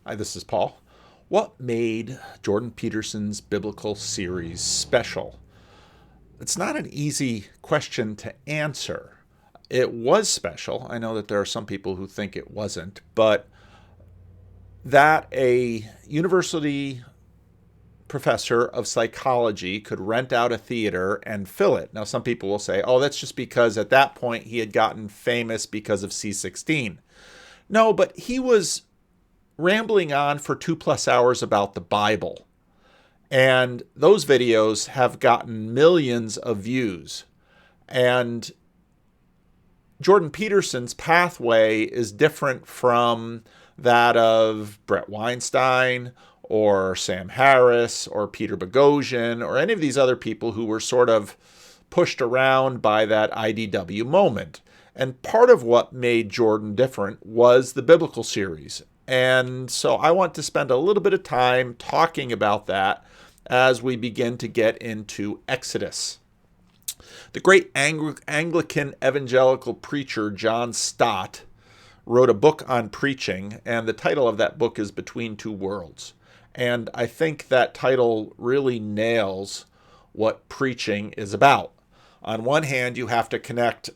Hi, this is Paul. What made Jordan Peterson's biblical series special? It's not an easy question to answer. It was special. I know that there are some people who think it wasn't, but that a university professor of psychology could rent out a theater and fill it. Now, some people will say, oh, that's just because at that point he had gotten famous because of C16. No, but he was rambling on for 2+ hours about the Bible. And those videos have gotten millions of views. And Jordan Peterson's pathway is different from that of Brett Weinstein or Sam Harris or Peter Boghossian or any of these other people who were sort of pushed around by that IDW moment. And part of what made Jordan different was the biblical series. And so I want to spend a little bit of time talking about that as we begin to get into Exodus. The great Anglican evangelical preacher John Stott wrote a book on preaching, and the title of that book is Between Two Worlds. And I think that title really nails what preaching is about. On one hand, you have to connect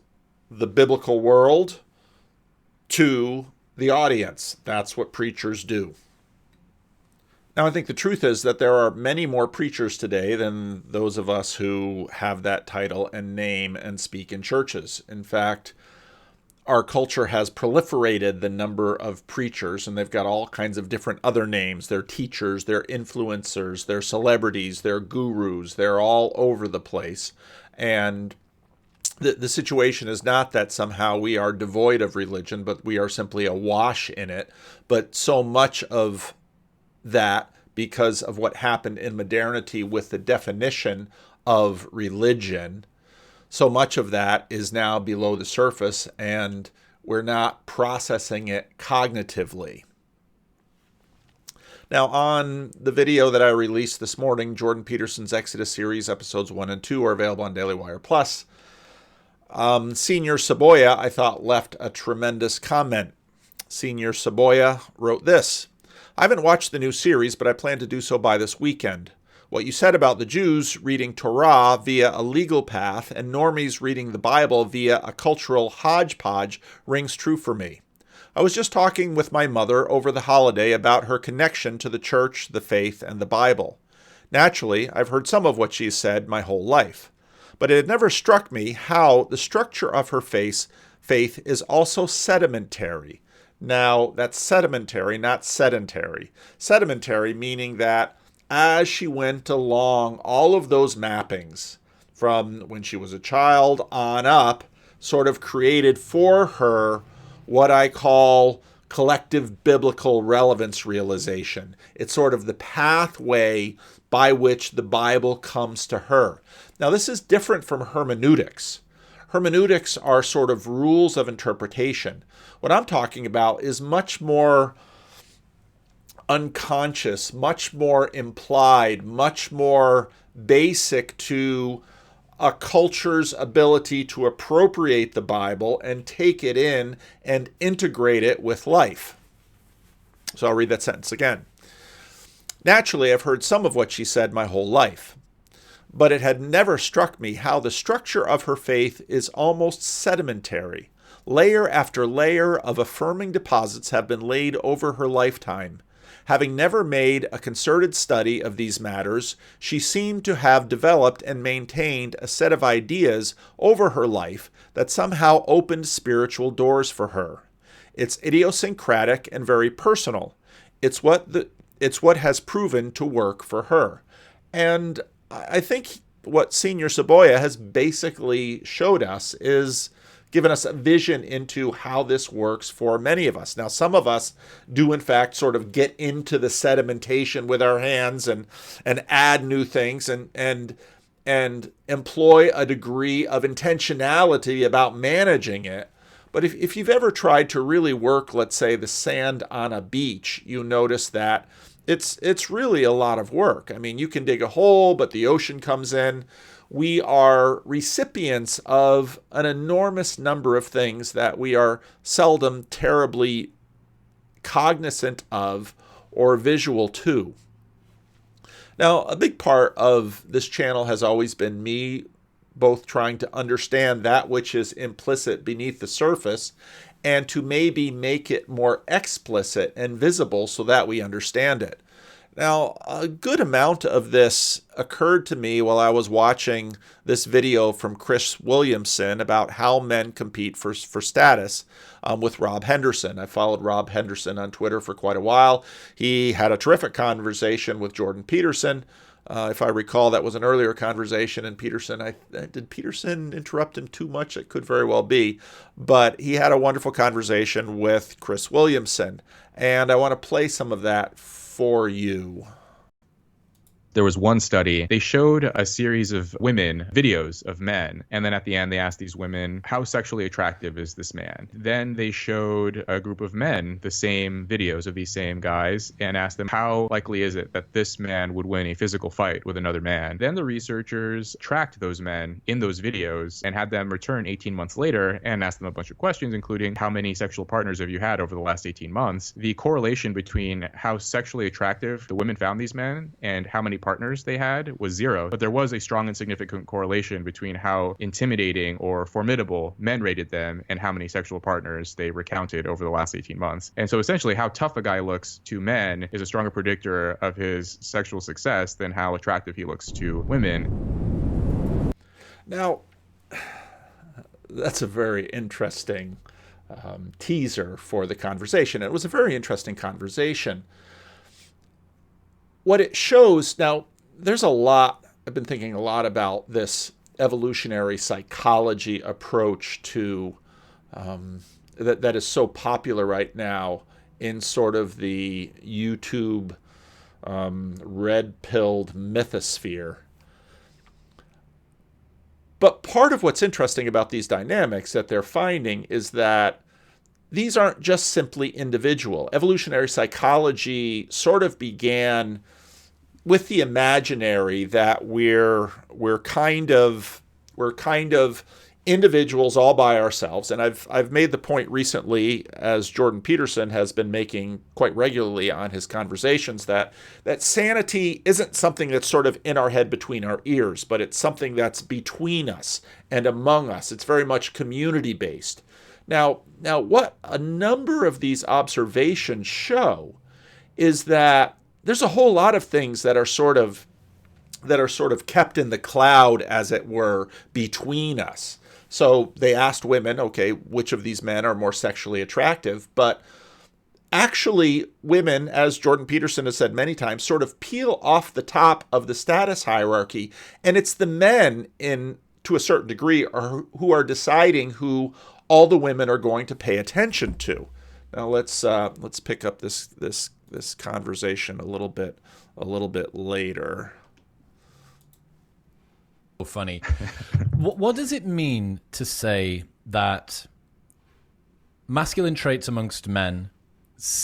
the biblical world to the audience. That's what preachers do. Now, I think the truth is that there are many more preachers today than those of us who have that title and name and speak in churches. In fact, our culture has proliferated the number of preachers, and they've got all kinds of different other names. They're teachers, they're influencers, they're celebrities, they're gurus. They're all over the place. And the situation is not that somehow we are devoid of religion, but we are simply awash in it. But so much of that, because of what happened in modernity with the definition of religion, so much of that is now below the surface, and we're not processing it cognitively. Now, on the video that I released this morning, Jordan Peterson's Exodus series, episodes 1 and 2 are available on Daily Wire Plus. Senior Saboya, I thought, left a tremendous comment. Senior Saboya wrote this: I haven't watched the new series, but I plan to do so by this weekend. What you said about the Jews reading Torah via a legal path and normies reading the Bible via a cultural hodgepodge rings true for me. I was just talking with my mother over the holiday about her connection to the church, the faith, and the Bible. Naturally, I've heard some of what she's said my whole life. But it had never struck me how the structure of her faith is also sedimentary. Now, that's sedimentary, not sedentary. Sedimentary meaning that as she went along, all of those mappings from when she was a child on up sort of created for her what I call collective biblical relevance realization. It's sort of the pathway by which the Bible comes to her. Now, this is different from hermeneutics. Hermeneutics are sort of rules of interpretation. What I'm talking about is much more unconscious, much more implied, much more basic to a culture's ability to appropriate the Bible and take it in and integrate it with life. So I'll read that sentence again. Naturally, I've heard some of what she said my whole life, but it had never struck me how the structure of her faith is almost sedimentary. Layer after layer of affirming deposits have been laid over her lifetime. Having never made a concerted study of these matters, she seemed to have developed and maintained a set of ideas over her life that somehow opened spiritual doors for her. It's idiosyncratic and very personal. It's what has proven to work for her. And I think what Senior Saboya has basically showed us is given us a vision into how this works for many of us. Now, some of us do, in fact, sort of get into the sedimentation with our hands and add new things and employ a degree of intentionality about managing it. But if you've ever tried to really work, let's say, the sand on a beach, you notice that it's really a lot of work. I mean, you can dig a hole, but the ocean comes in. We are recipients of an enormous number of things that we are seldom terribly cognizant of or visual too. Now, a big part of this channel has always been me both trying to understand that which is implicit beneath the surface and to maybe make it more explicit and visible so that we understand it. Now, a good amount of this occurred to me while I was watching this video from Chris Williamson about how men compete for status with Rob Henderson. I followed Rob Henderson on Twitter for quite a while. He had a terrific conversation with Jordan Peterson. If I recall, that was an earlier conversation, and Peterson, did Peterson interrupt him too much? It could very well be. But he had a wonderful conversation with Chris Williamson, and I want to play some of that for you. There was one study, they showed a series of women videos of men, and then at the end they asked these women, how sexually attractive is this man? Then they showed a group of men the same videos of these same guys and asked them, how likely is it that this man would win a physical fight with another man? Then the researchers tracked those men in those videos and had them return 18 months later and asked them a bunch of questions, including how many sexual partners have you had over the last 18 months? The correlation between how sexually attractive the women found these men and how many partners they had was zero, but there was a strong and significant correlation between how intimidating or formidable men rated them and how many sexual partners they recounted over the last 18 months. And so essentially how tough a guy looks to men is a stronger predictor of his sexual success than how attractive he looks to women. Now, that's a very interesting teaser for the conversation. It was a very interesting conversation. What it shows, now, there's a lot, I've been thinking a lot about this evolutionary psychology approach to that is so popular right now in sort of the YouTube red-pilled mythosphere. But part of what's interesting about these dynamics that they're finding is that these aren't just simply individual. Evolutionary psychology sort of began with the imaginary that we're kind of individuals all by ourselves. And I've made the point recently, as Jordan Peterson has been making quite regularly on his conversations, that sanity isn't something that's sort of in our head between our ears, but it's something that's between us and among us. It's very much community based. Now what a number of these observations show is that there's a whole lot of things that are sort of kept in the cloud, as it were, between us. So they asked women, okay, which of these men are more sexually attractive? But actually, women, as Jordan Peterson has said many times, sort of peel off the top of the status hierarchy, and it's the men, to a certain degree, who are deciding who all the women are going to pay attention to. Now let's pick up this conversation a little bit later. Funny. What does it mean to say that masculine traits amongst men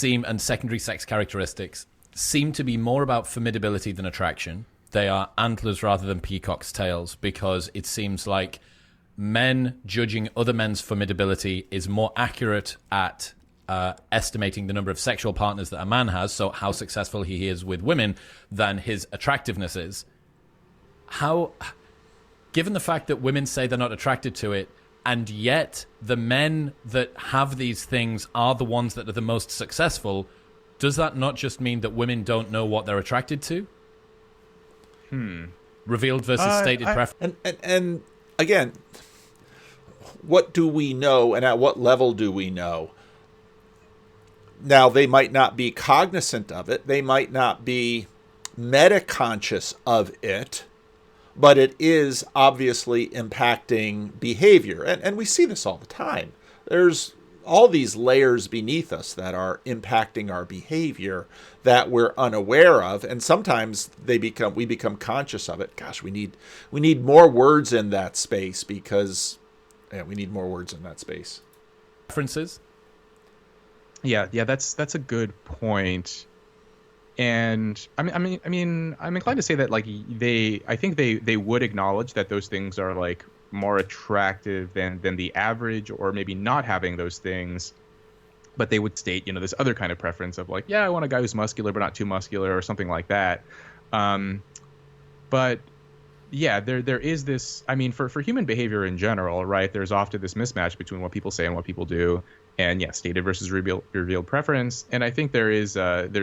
and secondary sex characteristics seem to be more about formidability than attraction? They are antlers rather than peacock's tails, because it seems like men judging other men's formidability is more accurate at estimating the number of sexual partners that a man has, so how successful he is with women, than his attractiveness is. How, given the fact that women say they're not attracted to it, and yet the men that have these things are the ones that are the most successful, does that not just mean that women don't know what they're attracted to? Revealed versus stated preference. And again, what do we know, and at what level do we know? Now, they might not be cognizant of it. They might not be meta-conscious of it, but it is obviously impacting behavior. And we see this all the time. There's all these layers beneath us that are impacting our behavior that we're unaware of, and sometimes we become conscious of it. Gosh, we need more words in that space, because we need more words in that space. Preferences? Yeah, that's a good point. And I mean, I'm inclined to say that I think they would acknowledge that those things are like more attractive than the average, or maybe not having those things but they would state, this other kind of preference of like, yeah, I want a guy who's muscular but not too muscular or something like that. But yeah, there is this. I mean, for human behavior in general, right? There's often this mismatch between what people say and what people do, and yeah, stated versus revealed preference. And I think there's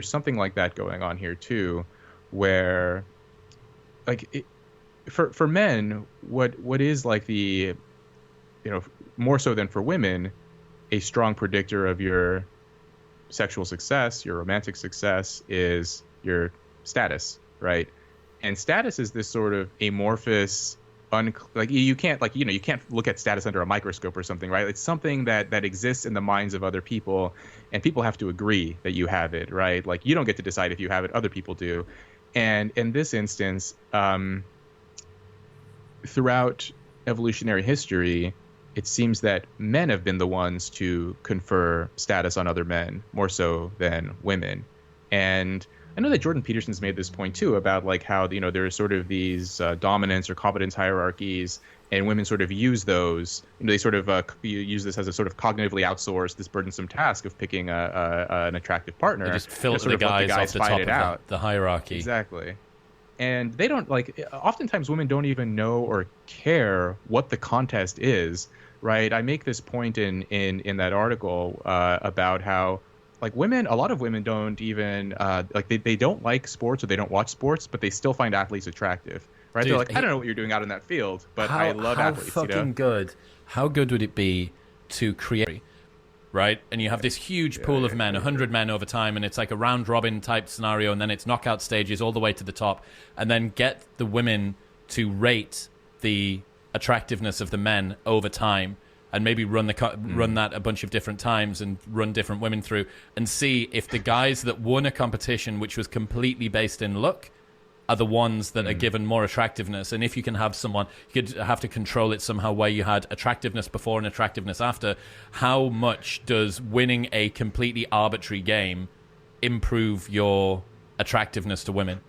something like that going on here too, where like for men, what is like the, more so than for women, a strong predictor of your sexual success, your romantic success, is your status, right? And status is this sort of amorphous, you can't look at status under a microscope or something, right? It's something that exists in the minds of other people, and people have to agree that you have it, right? Like you don't get to decide if you have it, other people do. And in this instance, throughout evolutionary history, it seems that men have been the ones to confer status on other men more so than women. And I know that Jordan Peterson's made this point too about like how, there are sort of these dominance or competence hierarchies, and women sort of use those. They sort of use this as a sort of cognitively outsourced, this burdensome task of picking an attractive partner. They just filter the guys off the top of the hierarchy. Exactly. And they don't oftentimes women don't even know or care what the contest is, right? I make this point in that article about how a lot of women don't even they don't like sports or they don't watch sports, but they still find athletes attractive, right? Dude, they're like, I don't know what you're doing out in that field, but I love athletes. How fucking good? How good would it be to create, right? And you have this huge pool of men, 100 men over time, and it's like a round robin type scenario, and then it's knockout stages all the way to the top, and then get the women to rate the attractiveness of the men over time, and maybe run that a bunch of different times and run different women through and see if the guys that won a competition which was completely based in luck are the ones that are given more attractiveness. And if you can have someone, you could have to control it somehow where you had attractiveness before and attractiveness after. How much does winning a completely arbitrary game improve your attractiveness to women?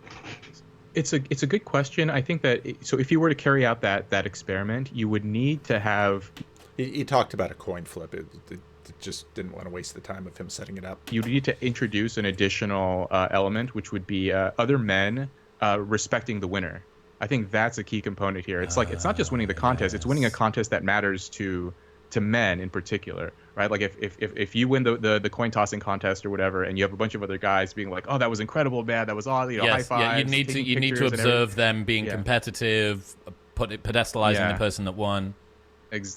It's a good question. I think that so if you were to carry out that experiment, you would need to have. He talked about a coin flip. It just didn't want to waste the time of him setting it up. You need to introduce an additional element, which would be other men respecting the winner. I think that's a key component here. It's it's not just winning the contest; it's winning a contest that matters to men in particular, right? Like if you win the coin tossing contest or whatever, and you have a bunch of other guys being like, "Oh, that was incredible, man! That was all high fives." Yeah, you need to observe them being competitive, pedestalizing the person that won.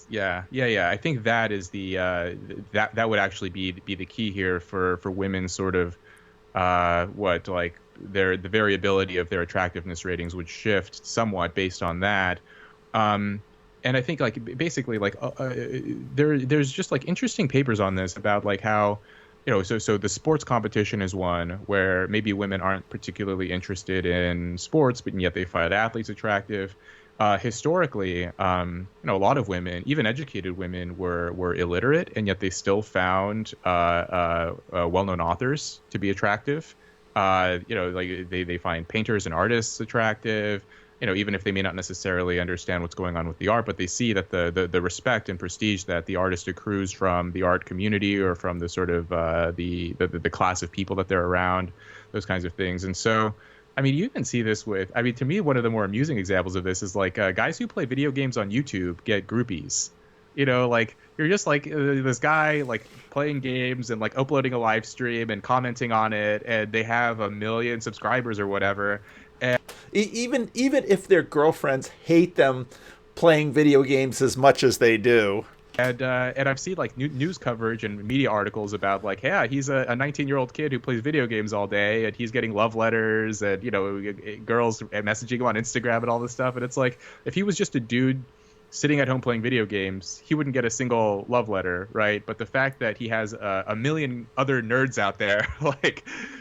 Yeah. I think that is the that would actually be the key here for women. Sort of the variability of their attractiveness ratings would shift somewhat based on that. And I think basically there's just interesting papers on this about how so the sports competition is one where maybe women aren't particularly interested in sports, but yet they find athletes attractive. Historically, a lot of women, even educated women, were illiterate, and yet they still found well-known authors to be attractive. They find painters and artists attractive. Even if they may not necessarily understand what's going on with the art, but they see that the respect and prestige that the artist accrues from the art community or from the sort of the class of people that they're around, those kinds of things. And so, I mean, you even see this with, to me, one of the more amusing examples of this is guys who play video games on YouTube get groupies. You're just this guy playing games and uploading a live stream and commenting on it, and they have 1 million subscribers or whatever. And even if their girlfriends hate them playing video games as much as they do. And I've seen news coverage and media articles about yeah, he's a 19-year-old kid who plays video games all day, and he's getting love letters and girls messaging him on Instagram and all this stuff. And it's if he was just a dude sitting at home playing video games, he wouldn't get a single love letter, right? But the fact that he has 1 million other nerds out there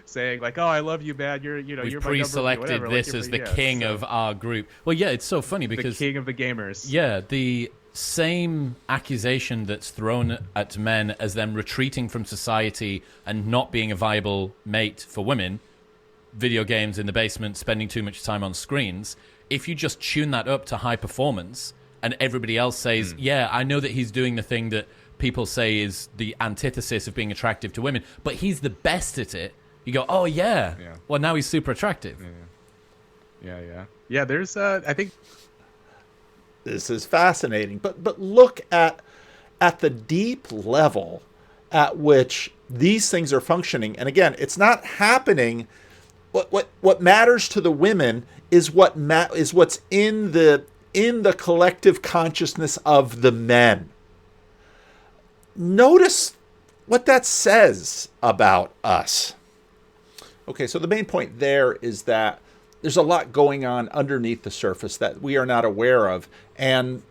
saying oh, I love you, man, you're We've pre-selected this as the king of our group. Well, yeah, it's so funny because the king of the gamers. Yeah, the same accusation that's thrown at men as them retreating from society and not being a viable mate for women, video games in the basement, spending too much time on screens. If you just tune that up to high performance and everybody else says, yeah, I know that he's doing the thing that people say is the antithesis of being attractive to women, but he's the best at it, you go, oh yeah. Well, now he's super attractive. Yeah, there's I think this is fascinating, but look at the deep level at which these things are functioning. And again, it's not happening. What matters to the women is what's in the collective consciousness of the men. Notice what that says about us. Okay, so the main point there is that there's a lot going on underneath the surface that we are not aware of. And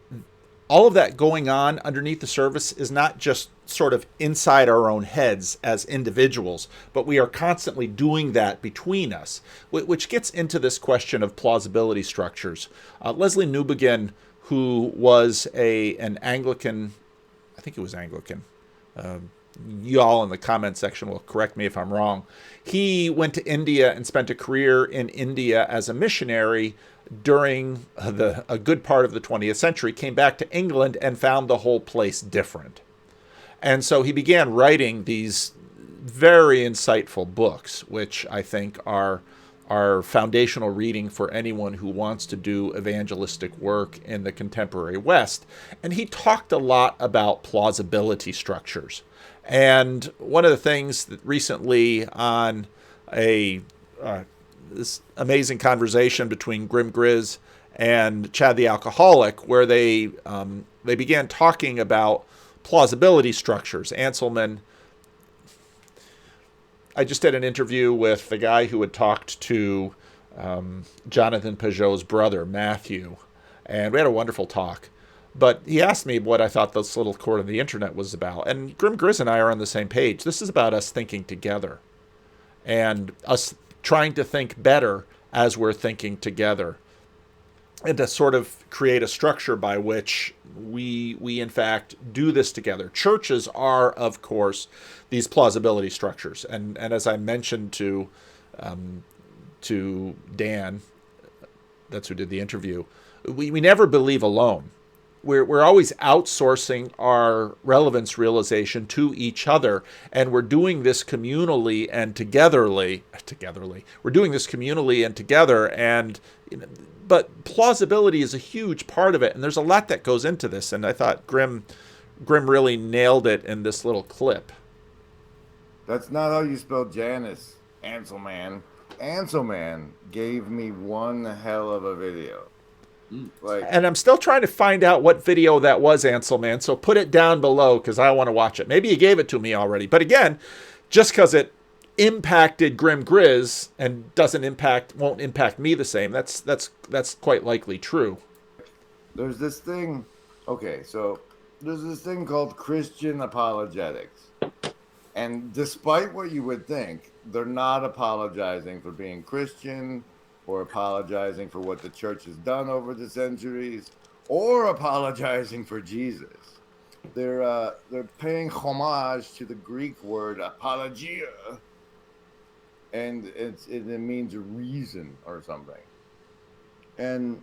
all of that going on underneath the surface is not just sort of inside our own heads as individuals, but we are constantly doing that between us, which gets into this question of plausibility structures. Leslie Newbegin, who was an Anglican, I think it was Anglican, you all in the comment section will correct me if I'm wrong. He went to India and spent a career in India as a missionary during a good part of the 20th century, came back to England and found the whole place different. And so he began writing these very insightful books, which I think are foundational reading for anyone who wants to do evangelistic work in the contemporary West. And he talked a lot about plausibility structures. And one of the things that recently on this amazing conversation between Grim Grizz and Chad the Alcoholic, where they began talking about plausibility structures. Anselman, I just did an interview with the guy who had talked to Jonathan Peugeot's brother, Matthew, and we had a wonderful talk. But he asked me what I thought this little court of the internet was about. And Grim Grizz and I are on the same page. This is about us thinking together and us trying to think better as we're thinking together, and to sort of create a structure by which we in fact do this together. Churches are, of course, these plausibility structures. And as I mentioned to Dan, that's who did the interview, we never believe alone. We're always outsourcing our relevance realization to each other, and we're doing this communally and togetherly. We're doing this communally and together, and but plausibility is a huge part of it, and there's a lot that goes into this. And I thought Grim really nailed it in this little clip. That's not how you spell Janice, Anselman. Anselman gave me one hell of a video. And I'm still trying to find out what video that was, Anselman. So put it down below because I want to watch it. Maybe you gave it to me already. But again, just because it impacted Grim Grizz and won't impact me the same. That's quite likely true. There's this thing. Okay, so there's this thing called Christian apologetics. And despite what you would think, they're not apologizing for being Christian, or apologizing for what the church has done over the centuries, or apologizing for Jesus. They're paying homage to the Greek word apologia, and it means reason or something. And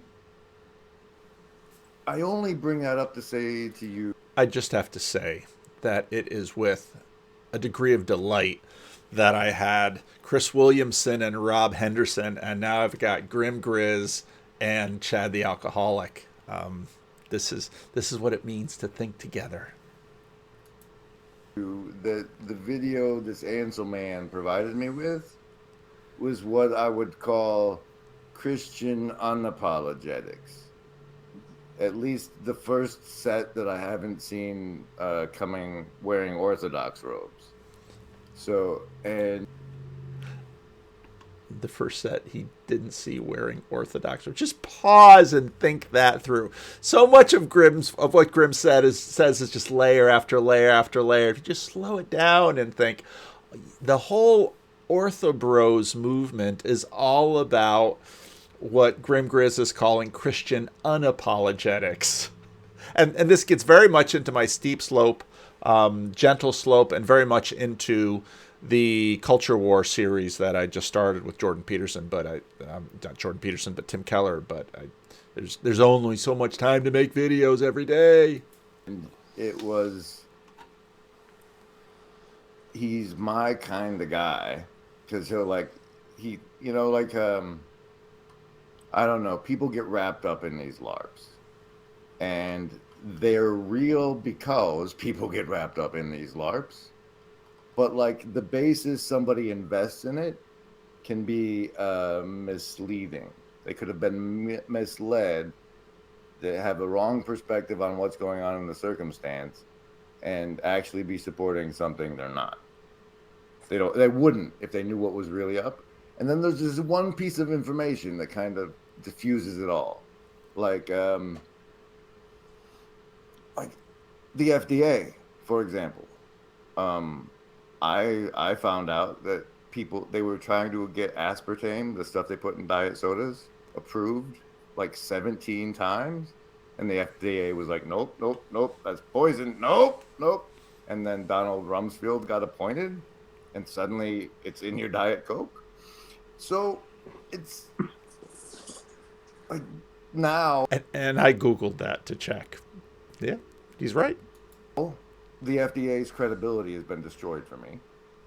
I only bring that up to say to you, I just have to say that it is with a degree of delight that I had Chris Williamson and Rob Henderson, and now I've got Grim Grizz and Chad the Alcoholic. This is what it means to think together. The video this Anselman provided me with was what I would call Christian unapologetics. At least the first set that I haven't seen coming wearing Orthodox robes. So, and the first set he didn't see wearing Orthodox. Just pause and think that through. So much of what Grim says is just layer after layer after layer. If you just slow it down and think, the whole Orthobros movement is all about what Grim Grizz is calling Christian unapologetics. And this gets very much into my steep slope, gentle slope, and very much into the Culture War series that I just started with Jordan Peterson, but not Jordan Peterson, but Tim Keller. But there's only so much time to make videos every day. It was he's my kind of guy because he'll like I don't know, people get wrapped up in these LARPs and they're real because people get wrapped up in these LARPs, but like the basis somebody invests in it can be misleading. They could have been misled. They have a wrong perspective on what's going on in the circumstance and actually be supporting something they're not. They wouldn't if they knew what was really up. And then there's this one piece of information that kind of diffuses it all. Like the FDA, for example. I found out that they were trying to get aspartame, the stuff they put in diet sodas, approved like 17 times. And the FDA was like, nope, nope, nope, that's poison. Nope, nope. And then Donald Rumsfeld got appointed, and suddenly it's in your Diet Coke. So it's like now. And I Googled that to check. Yeah, he's right. The FDA's credibility has been destroyed for me.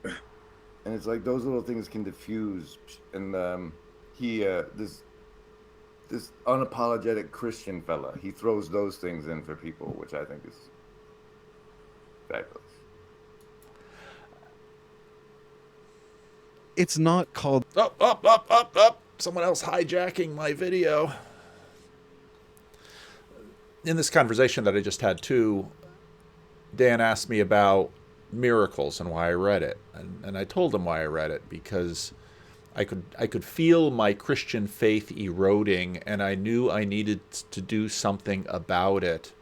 And it's like those little things can diffuse. And this unapologetic Christian fella, he throws those things in for people, which I think is fabulous. It's not called... Up. Someone else hijacking my video. In this conversation that I just had too, Dan asked me about miracles and why I read it. And I told him why I read it, because I could feel my Christian faith eroding, and I knew I needed to do something about it.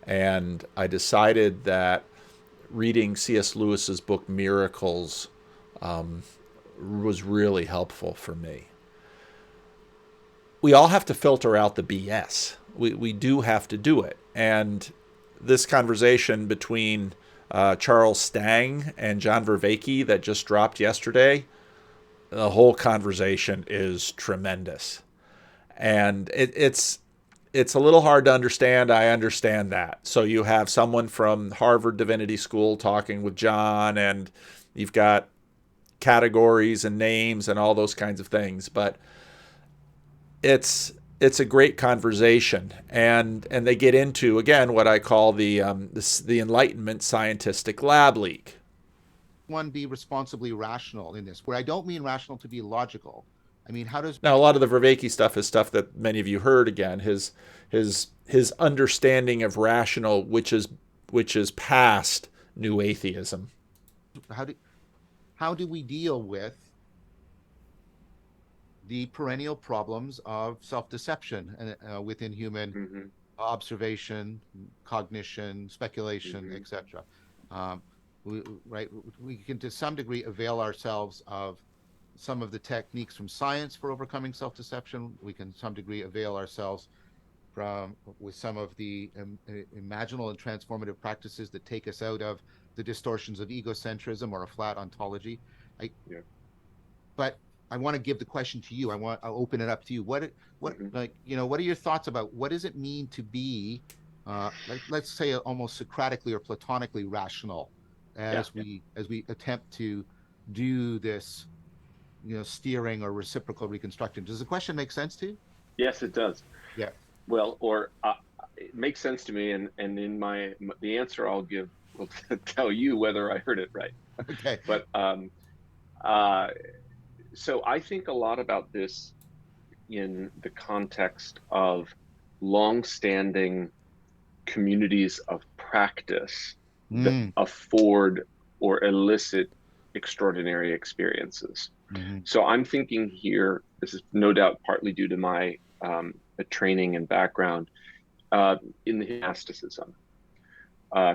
And I decided that reading C.S. Lewis's book Miracles was really helpful for me. We all have to filter out the BS. We do have to do it. And this conversation between Charles Stang and John Vervaeke that just dropped yesterday, the whole conversation is tremendous. And it's a little hard to understand. I understand that. So you have someone from Harvard Divinity School talking with John, and you've got categories and names and all those kinds of things. But it's a great conversation, and they get into, again, what I call the Enlightenment scientific lab leak. One be responsibly rational in this, where I don't mean rational to be logical. I mean, how does... Now, a lot of the Vervaeke stuff is stuff that many of you heard. Again, his understanding of rational, which is past New Atheism. How do we deal with the perennial problems of self-deception within human observation, cognition, speculation, etc.? We can to some degree avail ourselves of some of the techniques from science for overcoming self-deception. We can to some degree avail ourselves with some of the imaginal and transformative practices that take us out of the distortions of egocentrism or a flat ontology. But I want to give the question to you. I'll open it up to you. What are your thoughts about what does it mean to be, let's say, almost Socratically or Platonically rational as we attempt to do this, steering or reciprocal reconstruction? Does the question make sense to you? Yes, it does. Yeah. Well, it makes sense to me, and in the answer I'll give will tell you whether I heard it right. Okay. But so I think a lot about this in the context of long-standing communities of practice that afford or elicit extraordinary experiences. So I'm thinking here, this is no doubt partly due to my training and background in the monasticism,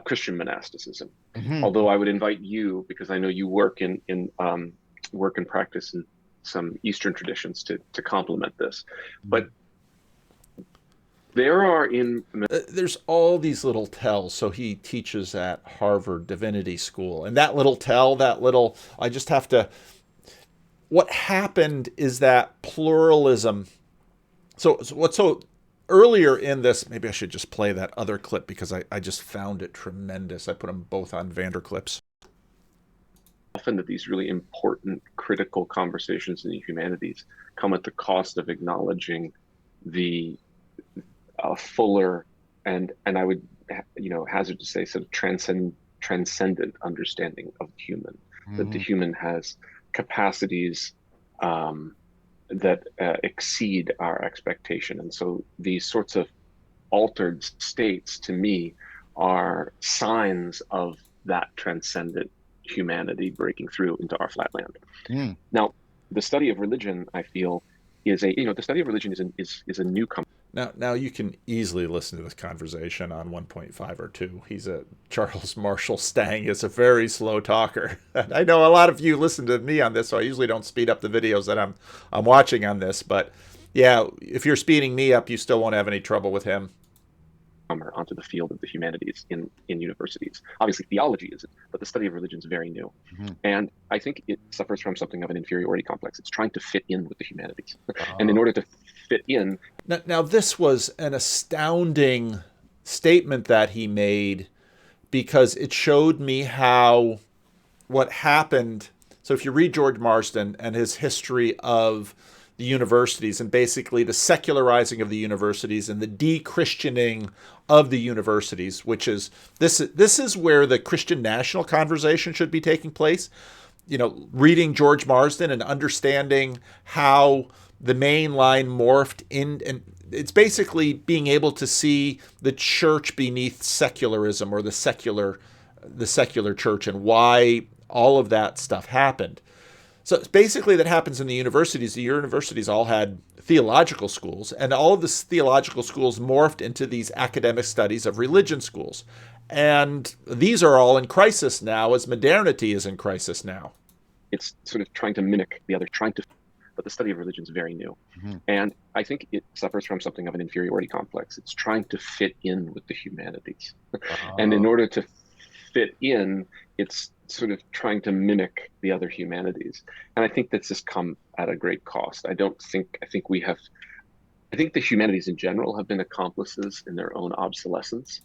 Christian monasticism. Although I would invite you, because I know you work in work and practice in some Eastern traditions, to complement this. But there's all these little tells. So he teaches at Harvard Divinity School, and I just have to, what happened is that pluralism. So earlier in this, maybe I should just play that other clip because I just found it tremendous. I put them both on Vanderclips. often that these really important, critical conversations in the humanities come at the cost of acknowledging the fuller and I would hazard to say sort of transcendent understanding of the human. That the human has capacities that exceed our expectation, and so these sorts of altered states to me are signs of that transcendent humanity breaking through into our flatland. Now, the study of religion, I feel, is the study of religion is a newcomer. Now you can easily listen to this conversation on 1.5 or 2. Charles Marshall Stang is a very slow talker. I know a lot of you listen to me on this, so I usually don't speed up the videos that I'm watching on this. But yeah, if you're speeding me up, you still won't have any trouble with him. Onto the field of the humanities in universities. Obviously, theology isn't, but the study of religion is very new. And I think it suffers from something of an inferiority complex. It's trying to fit in with the humanities. And in order to fit in... Now, this was an astounding statement that he made, because it showed me what happened. So if you read George Marsden and his history of the universities, and basically the secularizing of the universities and the de-Christianing of the universities, which is this is where the Christian national conversation should be taking place. Reading George Marsden and understanding how the main line morphed in, and it's basically being able to see the church beneath secularism, or the secular church, and why all of that stuff happened. So basically that happens in the universities. The universities all had theological schools, and all of the theological schools morphed into these academic studies of religion schools. And these are all in crisis now, as modernity is in crisis now. It's sort of trying to mimic the other, but the study of religion is very new. And I think it suffers from something of an inferiority complex. It's trying to fit in with the humanities. And in order to fit in, it's sort of trying to mimic the other humanities. And I think that's just come at a great cost. I think the humanities in general have been accomplices in their own obsolescence.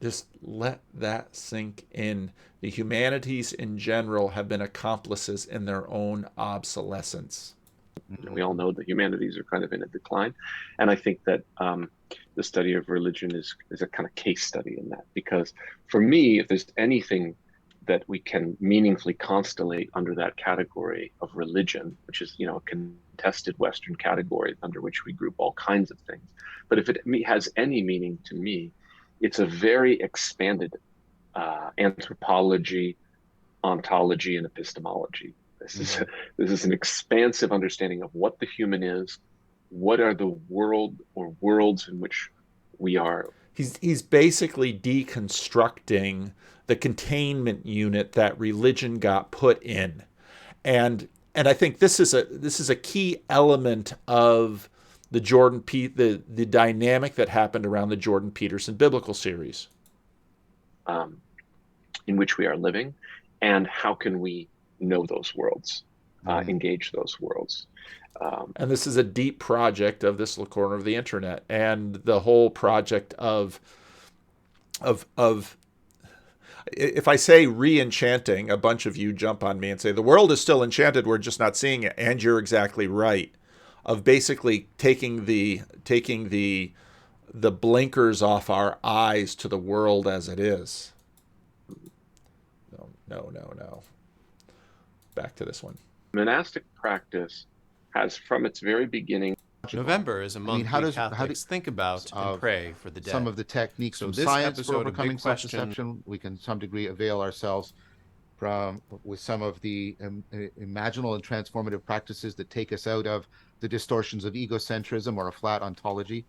Just let that sink in. The humanities in general have been accomplices in their own obsolescence. We all know the humanities are kind of in a decline. And I think that the study of religion is a kind of case study in that. Because for me, if there's anything that we can meaningfully constellate under that category of religion, which is, a contested Western category under which we group all kinds of things. But if it has any meaning to me, it's a very expanded anthropology, ontology, and epistemology. This is an expansive understanding of what the human is, what are the world or worlds in which we are. He's basically deconstructing the containment unit that religion got put in, and I think this is a key element of the the dynamic that happened around the Jordan Peterson biblical series, in which we are living, and how can we know those worlds, engage those worlds. And this is a deep project of this little corner of the internet, and the whole project of if I say re-enchanting, a bunch of you jump on me and say the world is still enchanted, we're just not seeing it. And you're exactly right. Of basically taking the blinkers off our eyes to the world as it is. No. Back to this one. Monastic practice has, from its very beginning... November is a month Catholics think about and pray for the dead. Some of the techniques from science for overcoming self-deception, we can to some degree avail ourselves from with some of the imaginal and transformative practices that take us out of the distortions of egocentrism or a flat ontology.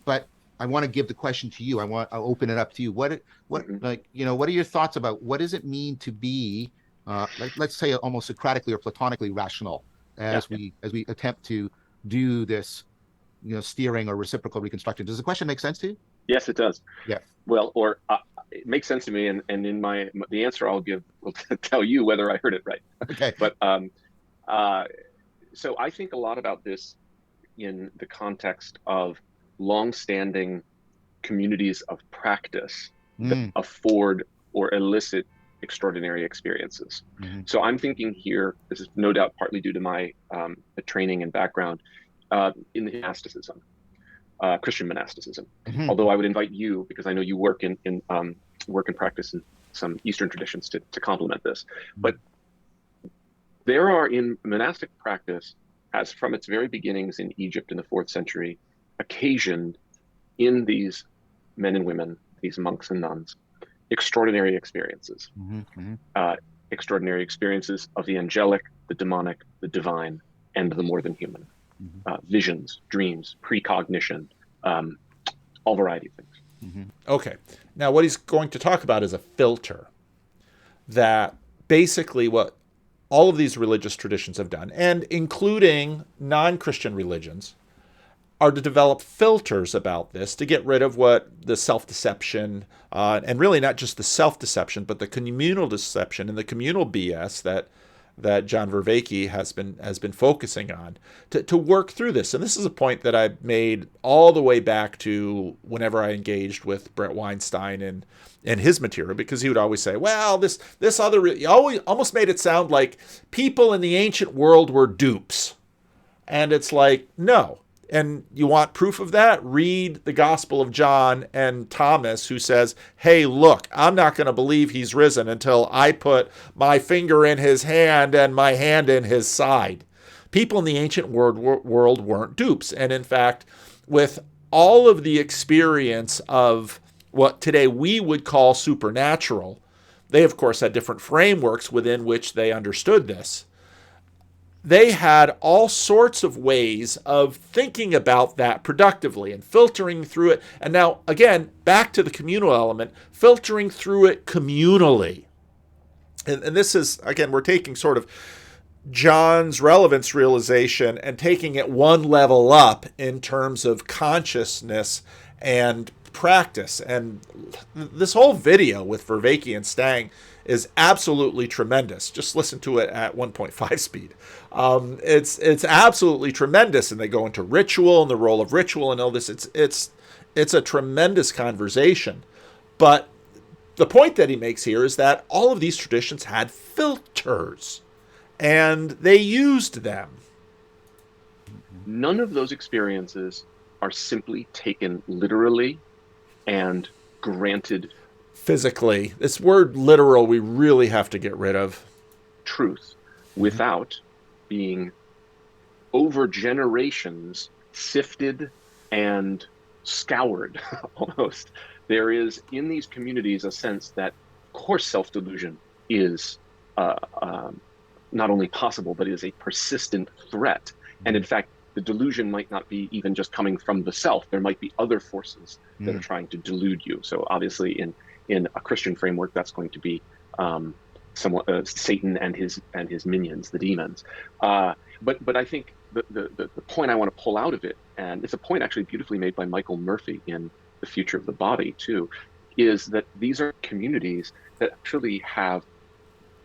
But I want to give the question to you. I'll open it up to you. What are your thoughts about what does it mean to be let's say almost Socratically or Platonically rational as we attempt to do this, steering or reciprocal reconstruction? Does the question make sense to you? Yes, it does. Yeah. Well, or it makes sense to me, and in the answer I'll give will tell you whether I heard it right. Okay. But so I think a lot about this in the context of long-standing communities of practice that afford or elicit extraordinary experiences. So I'm thinking here, this is no doubt partly due to my training and background in the monasticism, Christian monasticism. Although I would invite you, because I know you work in work and practice in some Eastern traditions to complement this. But there are in monastic practice, as from its very beginnings in Egypt in the 4th century, occasioned in these men and women, these monks and nuns, extraordinary experiences. Extraordinary experiences of the angelic, the demonic, the divine, and the more than human. Visions, dreams, precognition, all variety of things. Okay. Now, what he's going to talk about is a filter that basically what all of these religious traditions have done, and including non-Christian religions, are to develop filters about this to get rid of what the self-deception, and really not just the self-deception, but the communal deception and the communal BS that John Vervaeke has been focusing on to work through this. And this is a point that I made all the way back to whenever I engaged with Brett Weinstein and his material, because he would always say, well, this other, he always almost made it sound like people in the ancient world were dupes. And it's like, no. And you want proof of that? Read the Gospel of John and Thomas, who says, hey, look, I'm not going to believe he's risen until I put my finger in his hand and my hand in his side. People in the ancient world weren't dupes. And in fact, with all of the experience of what today we would call supernatural, they, of course, had different frameworks within which they understood this. They had all sorts of ways of thinking about that productively and filtering through it. And now, again, back to the communal element, filtering through it communally. And this is, again, we're taking sort of John's relevance realization and taking it one level up in terms of consciousness and practice. And this whole video with Vervaeke and Stang is absolutely tremendous. Just listen to it at 1.5 speed. It's absolutely tremendous, and they go into ritual and the role of ritual and all this. It's a tremendous conversation. But the point that he makes here is that all of these traditions had filters, and they used them. None of those experiences are simply taken literally and granted physically. This word literal we really have to get rid of. Truth without being over generations sifted and scoured almost. There is in these communities a sense that, of course, self-delusion is not only possible, but is a persistent threat. And in fact, the delusion might not be even just coming from the self. There might be other forces that are trying to delude you. So obviously in a Christian framework, that's going to be somewhat Satan and his minions, the demons. But I think the point I want to pull out of it, and it's a point actually beautifully made by Michael Murphy in The Future of the Body too, is that these are communities that actually have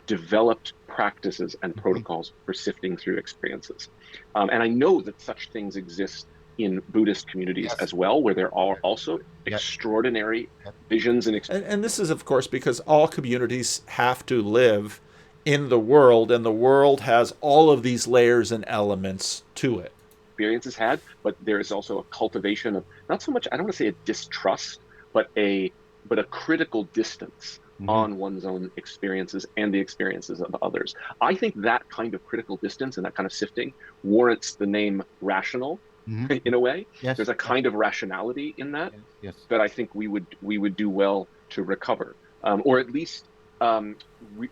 developed practices and protocols for sifting through experiences. And I know that such things exist in Buddhist communities as well, where there are also extraordinary visions and experiences. And this is, of course, because all communities have to live in the world, and the world has all of these layers and elements to it. Experiences had, but there is also a cultivation of not so much, I don't want to say a distrust, but a critical distance on one's own experiences and the experiences of others. I think that kind of critical distance and that kind of sifting warrants the name rational. In a way, there's a kind of rationality in that that I think we would do well to recover, or at least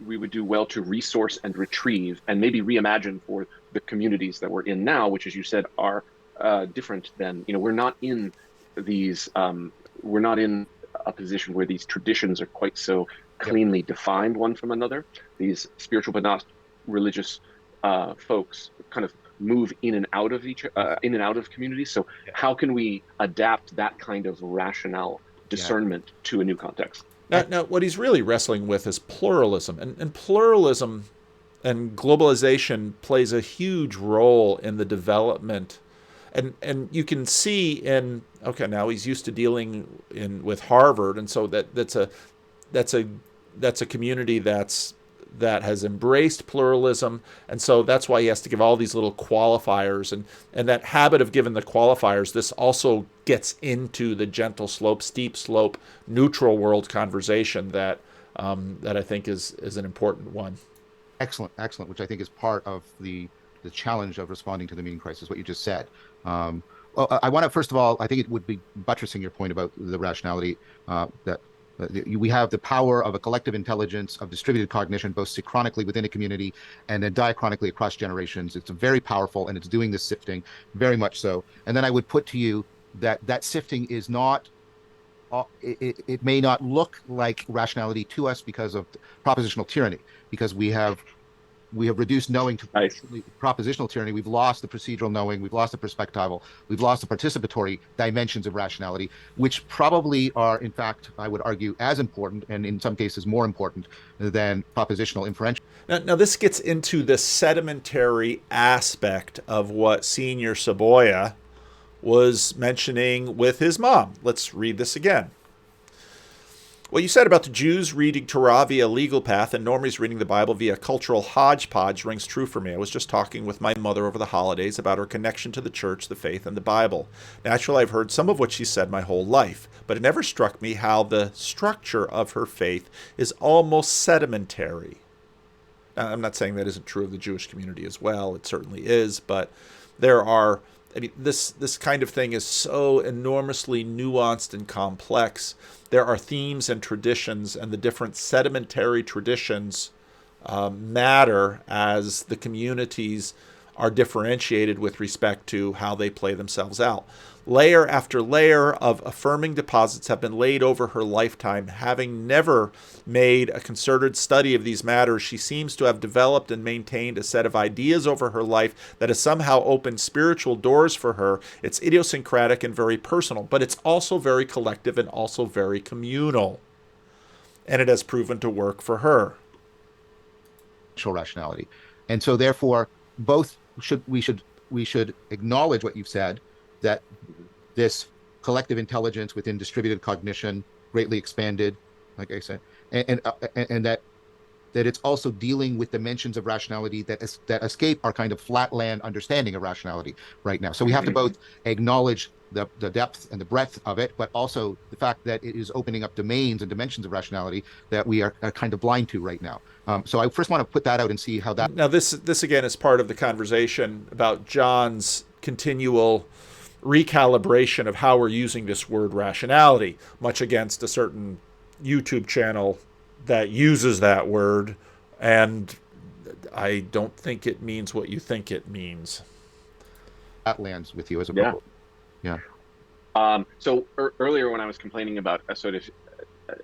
we would do well to resource and retrieve and maybe reimagine for the communities that we're in now, which, as you said, are different than, we're not in these, we're not in a position where these traditions are quite so cleanly defined one from another. These spiritual but not religious folks kind of move in and out of communities. So how can we adapt that kind of rationale discernment to a new context? Now, what he's really wrestling with is pluralism, and pluralism and globalization plays a huge role in the development. And you can see now he's used to dealing with Harvard, and so that's a that's a community that has embraced pluralism, and so that's why he has to give all these little qualifiers, and that habit of giving the qualifiers, this also gets into the gentle slope, steep slope, neutral world conversation that I think is an important one. Excellent, which I think is part of the challenge of responding to the meaning crisis, what you just said. Well, I want to, first of all, I think it would be buttressing your point about the rationality that we have the power of a collective intelligence of distributed cognition, both synchronically within a community and then diachronically across generations. It's very powerful, and it's doing this sifting very much so. And then I would put to you that sifting is not, it may not look like rationality to us because of propositional tyranny, because we have reduced knowing to propositional tyranny. We've lost the procedural knowing. We've lost the perspectival. We've lost the participatory dimensions of rationality, which probably are, in fact, I would argue, as important and in some cases more important than propositional inferential. Now this gets into the sedimentary aspect of what Senior Saboya was mentioning with his mom. Let's read this again. What you said about the Jews reading Torah via legal path and normies reading the Bible via cultural hodgepodge rings true for me. I was just talking with my mother over the holidays about her connection to the church, the faith, and the Bible. Naturally, I've heard some of what she said my whole life, but it never struck me how the structure of her faith is almost sedimentary. Now, I'm not saying that isn't true of the Jewish community as well. It certainly is, but there are... this kind of thing is so enormously nuanced and complex. There are themes and traditions, and the different sedimentary traditions matter as the communities are differentiated with respect to how they play themselves out. Layer after layer of affirming deposits have been laid over her lifetime. Having never made a concerted study of these matters, she seems to have developed and maintained a set of ideas over her life that has somehow opened spiritual doors for her. It's idiosyncratic and very personal, but it's also very collective and also very communal. And it has proven to work for her. Rationality. And so therefore, we should acknowledge what you've said, that this collective intelligence within distributed cognition greatly expanded, like I said, and that it's also dealing with dimensions of rationality that escape our kind of flatland understanding of rationality right now. So we have to both acknowledge the depth and the breadth of it, but also the fact that it is opening up domains and dimensions of rationality that we are kind of blind to right now. So I first want to put that out and see how that... Now this again is part of the conversation about John's continual recalibration of how we're using this word rationality, much against a certain YouTube channel that uses that word, and I don't think it means what you think it means. That lands with you as a problem. Yeah. So earlier when I was complaining about a sort of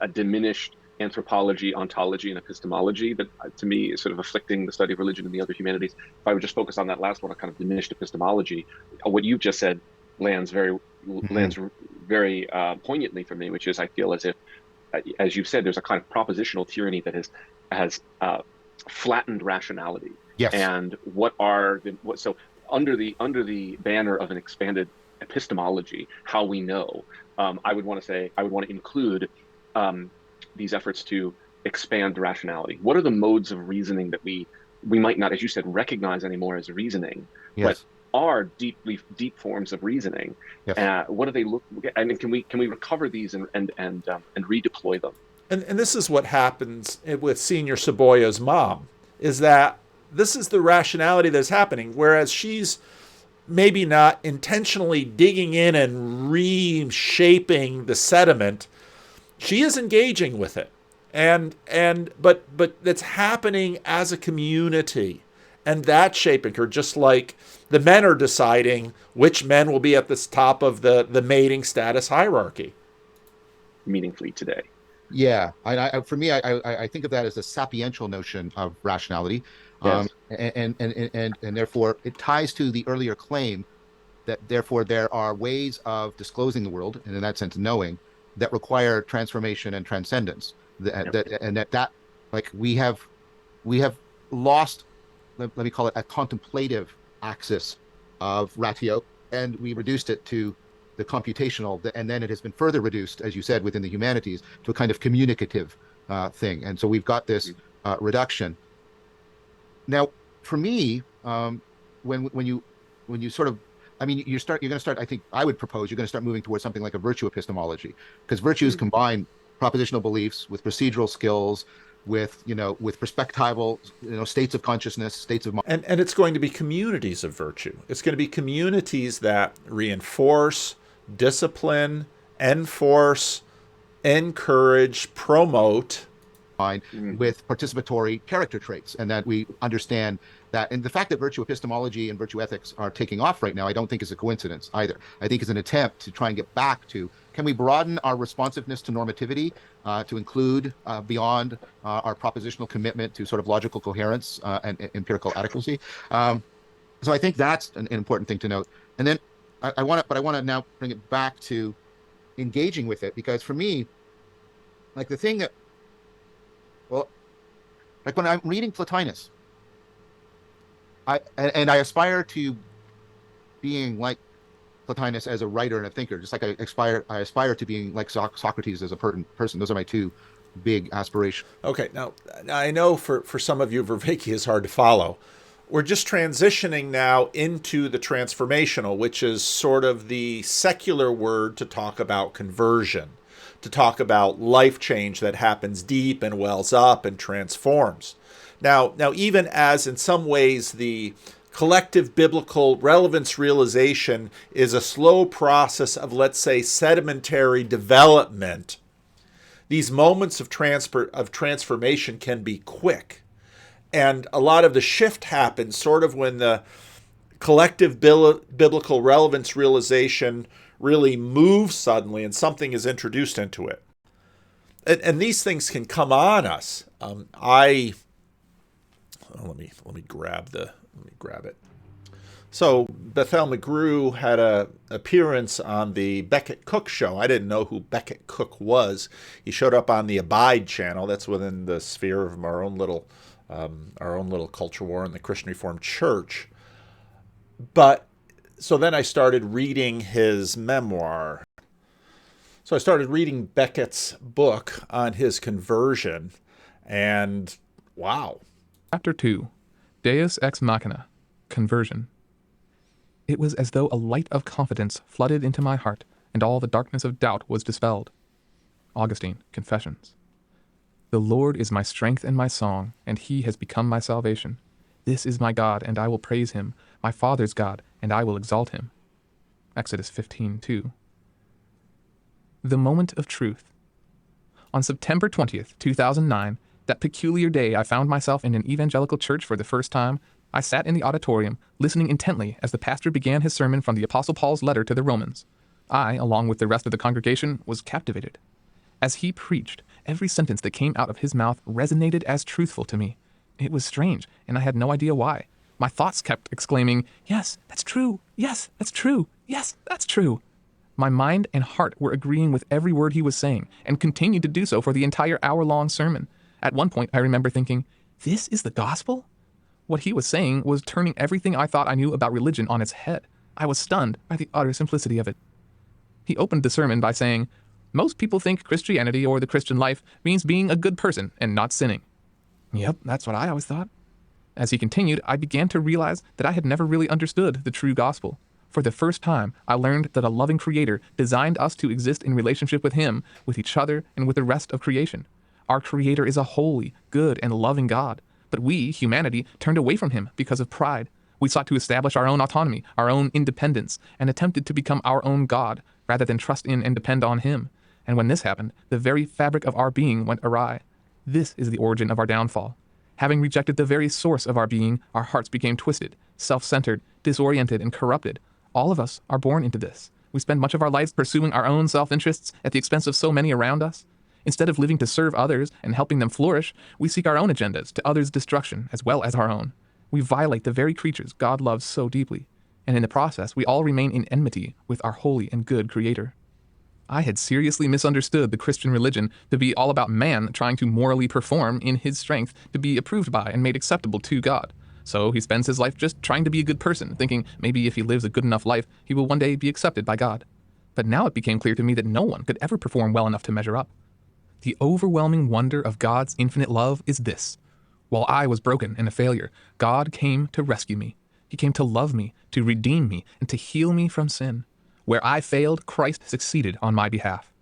a diminished anthropology, ontology, and epistemology that to me is sort of afflicting the study of religion and the other humanities, if I would just focus on that last one, a kind of diminished epistemology, what you've just said lands very poignantly for me, which is I feel as if, as you've said, there's a kind of propositional tyranny that has flattened rationality. Yes. And so under the banner of an expanded epistemology, how we know, I would want to include these efforts to expand rationality. What are the modes of reasoning that we might not, as you said, recognize anymore as reasoning, yes, but are deep forms of reasoning? Yes. What do they look? And can we recover these and redeploy them? And this is what happens with Senior Saboya's mom, is that this is the rationality that's happening, whereas she's maybe not intentionally digging in and reshaping the sediment. She is engaging with it, but that's happening as a community, and that's shaping her. Just like the men are deciding which men will be at the top of the mating status hierarchy. Meaningfully today. Yeah, for me, I think of that as a sapiential notion of rationality, yes. And therefore it ties to the earlier claim that therefore there are ways of disclosing the world, and in that sense knowing, that require transformation and transcendence. That like we have lost, let me call it a contemplative axis of ratio, and we reduced it to the computational, and then it has been further reduced, as you said, within the humanities to a kind of communicative thing. And so we've got this reduction. Now, for me, when you sort of, I mean, you're going to start, I think I would propose you're going to start moving towards something like a virtue epistemology, because virtues combine propositional beliefs with procedural skills, with perspectival, states of consciousness, states of mind. And it's going to be communities of virtue. It's going to be communities that reinforce, discipline, enforce, encourage, promote, with participatory character traits, and that we understand that. And the fact that virtue epistemology and virtue ethics are taking off right now, I don't think is a coincidence either. I think it's an attempt to try and get back to, can we broaden our responsiveness to normativity to include beyond our propositional commitment to sort of logical coherence and empirical adequacy. So I think that's an important thing to note. And then I want to now bring it back to engaging with it, because for me, like the thing that, well, like when I'm reading Plotinus, I aspire to being like Plotinus as a writer and a thinker, just like I aspire to being like Socrates as a person. Those are my two big aspirations. Okay, now I know for some of you, Vervaeke is hard to follow. We're just transitioning now into the transformational, which is sort of the secular word to talk about conversion, to talk about life change that happens deep and wells up and transforms. Now, even as in some ways the collective biblical relevance realization is a slow process of, let's say, sedimentary development, these moments of transformation can be quick. And a lot of the shift happens sort of when the collective biblical relevance realization really moves suddenly and something is introduced into it. And these things can come on us. Let me grab it. So Bethel McGrew had an appearance on the Beckett Cook show. I didn't know who Beckett Cook was. He showed up on the Abide channel. That's within the sphere of our own little culture war in the Christian Reformed Church. But so then I started reading his memoir. So I started reading Beckett's book on his conversion, and wow. Chapter 2, Deus Ex Machina, Conversion. It was as though a light of confidence flooded into my heart, and all the darkness of doubt was dispelled. Augustine, Confessions. The Lord is my strength and my song, and he has become my salvation. This is my God, and I will praise him, my Father's God, and I will exalt him. Exodus 15:2. The moment of truth. On September 20th, 2009, that peculiar day I found myself in an evangelical church for the first time, I sat in the auditorium, listening intently as the pastor began his sermon from the Apostle Paul's letter to the Romans. I, along with the rest of the congregation, was captivated. As he preached, every sentence that came out of his mouth resonated as truthful to me. It was strange, and I had no idea why. My thoughts kept exclaiming, "Yes, that's true. Yes, that's true. Yes, that's true." My mind and heart were agreeing with every word he was saying, and continued to do so for the entire hour-long sermon. At one point, I remember thinking, "This is the gospel?" What he was saying was turning everything I thought I knew about religion on its head. I was stunned by the utter simplicity of it. He opened the sermon by saying, "Most people think Christianity or the Christian life means being a good person and not sinning." Yep, that's what I always thought. As he continued, I began to realize that I had never really understood the true gospel. For the first time, I learned that a loving creator designed us to exist in relationship with him, with each other, and with the rest of creation. Our creator is a holy, good, and loving God. But we, humanity, turned away from him because of pride. We sought to establish our own autonomy, our own independence, and attempted to become our own God, rather than trust in and depend on him. And when this happened, the very fabric of our being went awry. This is the origin of our downfall. Having rejected the very source of our being, our hearts became twisted, self-centered, disoriented, and corrupted. All of us are born into this. We spend much of our lives pursuing our own self-interests at the expense of so many around us. Instead of living to serve others and helping them flourish, we seek our own agendas to others' destruction as well as our own. We violate the very creatures God loves so deeply, and in the process, we all remain in enmity with our holy and good Creator. I had seriously misunderstood the Christian religion to be all about man trying to morally perform in his strength to be approved by and made acceptable to God. So he spends his life just trying to be a good person, thinking maybe if he lives a good enough life, he will one day be accepted by God. But now it became clear to me that no one could ever perform well enough to measure up. The overwhelming wonder of God's infinite love is this. While I was broken and a failure, God came to rescue me. He came to love me, to redeem me, and to heal me from sin. Where I failed, Christ succeeded on my behalf.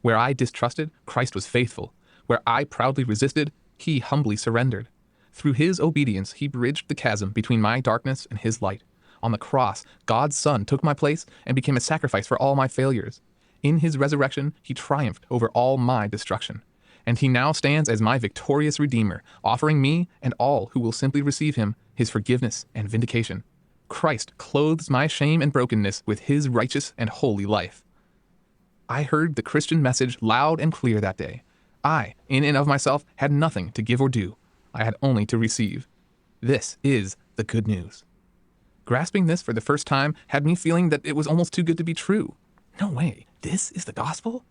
Where I distrusted, Christ was faithful. Where I proudly resisted, he humbly surrendered. Through his obedience, he bridged the chasm between my darkness and his light. On the cross, God's Son took my place and became a sacrifice for all my failures. In his resurrection, he triumphed over all my destruction. And he now stands as my victorious Redeemer, offering me and all who will simply receive him his forgiveness and vindication. Christ clothes my shame and brokenness with his righteous and holy life. I heard the Christian message loud and clear that day. I, in and of myself, had nothing to give or do. I had only to receive. This is the good news. Grasping this for the first time had me feeling that it was almost too good to be true. No way, this is the gospel?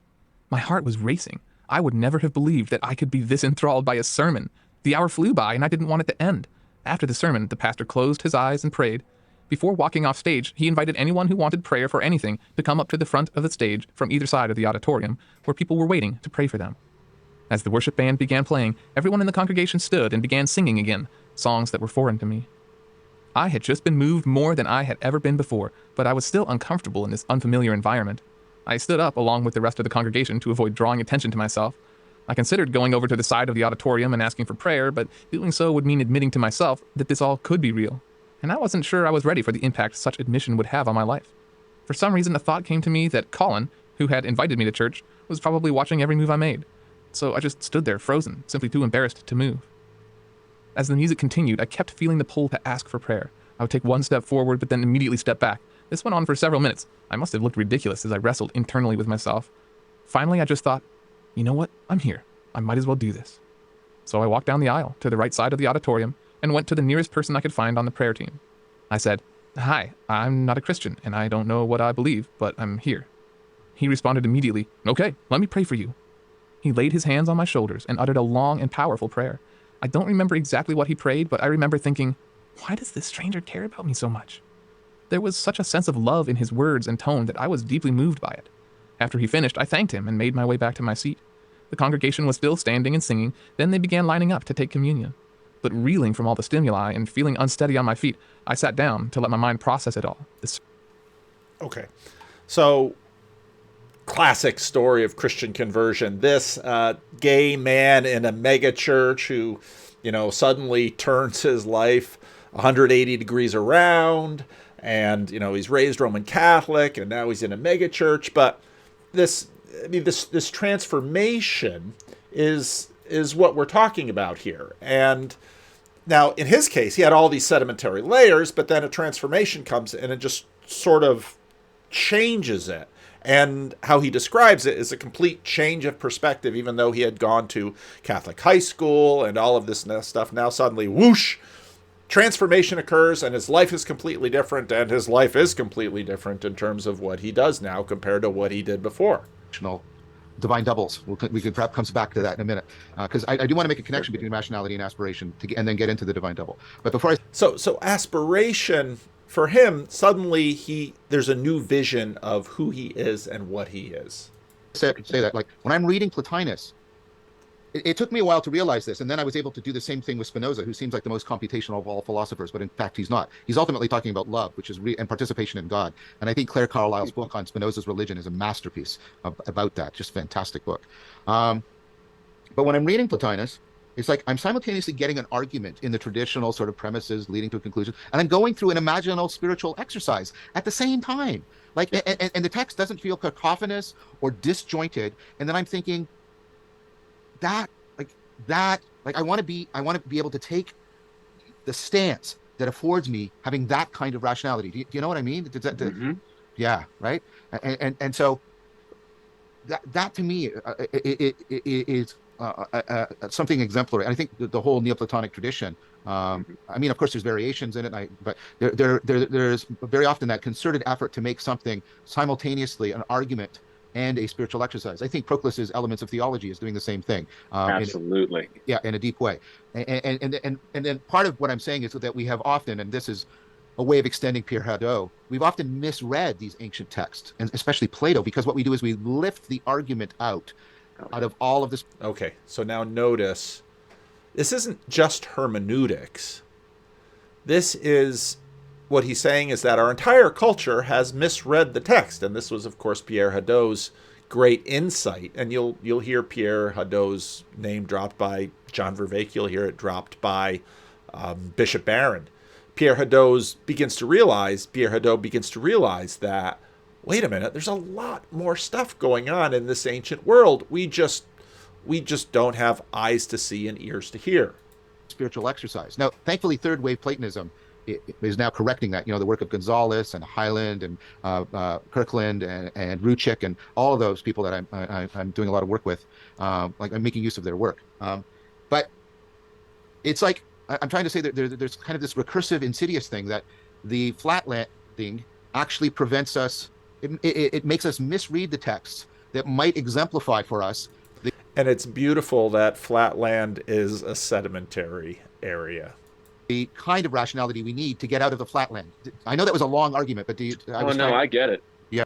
My heart was racing. I would never have believed that I could be this enthralled by a sermon. The hour flew by and I didn't want it to end. After the sermon, the pastor closed his eyes and prayed. Before walking off stage, he invited anyone who wanted prayer for anything to come up to the front of the stage from either side of the auditorium, where people were waiting to pray for them. As the worship band began playing, everyone in the congregation stood and began singing again, songs that were foreign to me. I had just been moved more than I had ever been before, but I was still uncomfortable in this unfamiliar environment. I stood up along with the rest of the congregation to avoid drawing attention to myself. I considered going over to the side of the auditorium and asking for prayer, but doing so would mean admitting to myself that this all could be real, and I wasn't sure I was ready for the impact such admission would have on my life. For some reason, a thought came to me that Colin, who had invited me to church, was probably watching every move I made. So I just stood there frozen, simply too embarrassed to move. As the music continued, I kept feeling the pull to ask for prayer. I would take one step forward, but then immediately step back. This went on for several minutes. I must have looked ridiculous as I wrestled internally with myself. Finally, I just thought, you know what? I'm here. I might as well do this. So I walked down the aisle to the right side of the auditorium and went to the nearest person I could find on the prayer team. I said, "Hi, I'm not a Christian, and I don't know what I believe, but I'm here." He responded immediately, "Okay, let me pray for you." He laid his hands on my shoulders and uttered a long and powerful prayer. I don't remember exactly what he prayed, but I remember thinking, why does this stranger care about me so much? There was such a sense of love in his words and tone that I was deeply moved by it. After he finished, I thanked him and made my way back to my seat. The congregation was still standing and singing, then they began lining up to take communion. But reeling from all the stimuli and feeling unsteady on my feet, I sat down to let my mind process it all. Okay, so classic story of Christian conversion. This gay man in a mega church who, suddenly turns his life 180 degrees around, and he's raised Roman Catholic, and now he's in a mega church. But this transformation is what we're talking about here. And now, in his case, he had all these sedimentary layers, but then a transformation comes and it just sort of changes it. And how he describes it is a complete change of perspective, even though he had gone to Catholic high school and all of this stuff. Now suddenly, whoosh, transformation occurs and his life is completely different. And his life is completely different in terms of what he does now compared to what he did before. Divine doubles. We could perhaps comes back to that in a minute, because I do want to make a connection between rationality and aspiration, and then get into the divine double. But before so aspiration for him, suddenly there's a new vision of who he is and what he is. Say that, like when I'm reading Plotinus, it took me a while to realize this, and then I was able to do the same thing with Spinoza, who seems like the most computational of all philosophers, but in fact he's not. He's ultimately talking about love, which is and participation in God. And I think Claire Carlisle's book on Spinoza's religion is a masterpiece about that. Just fantastic book. But when I'm reading Plotinus, it's like I'm simultaneously getting an argument in the traditional sort of premises leading to a conclusion, and I'm going through an imaginal spiritual exercise at the same time. Like, and the text doesn't feel cacophonous or disjointed. And then I'm thinking, I want to be able to take the stance that affords me having that kind of rationality. Do you know what I mean? Yeah, right. And so that to me is something exemplary. And I think the whole Neoplatonic tradition. I mean, of course, there's variations in it, but there's very often that concerted effort to make something simultaneously an argument and a spiritual exercise. I think Proclus's Elements of Theology is doing the same thing. Absolutely. In a deep way. And then part of what I'm saying is that we have often, and this is a way of extending Pierre Hadot, we've often misread these ancient texts, and especially Plato, because what we do is we lift the argument out out of all of this. Okay, so now notice, this isn't just hermeneutics. This is, what he's saying is that our entire culture has misread the text. And this was, of course, Pierre Hadot's great insight. And you'll hear Pierre Hadot's name dropped by John Vervaeke. You'll hear it dropped by Bishop Barron. Pierre Hadot begins to realize that, wait a minute, there's a lot more stuff going on in this ancient world. We just don't have eyes to see and ears to hear. Spiritual exercise. Now, thankfully, third wave Platonism is now correcting that. The work of Gonzalez and Highland and Kirkland and Ruchik and all of those people that I'm doing a lot of work with, like I'm making use of their work. But it's like I'm trying to say that there's kind of this recursive, insidious thing that the flatland thing actually prevents us. It makes us misread the texts that might exemplify for us. And it's beautiful that flatland is a sedimentary area. The kind of rationality we need to get out of the flatland. I know that was a long argument, but I get it. Yeah.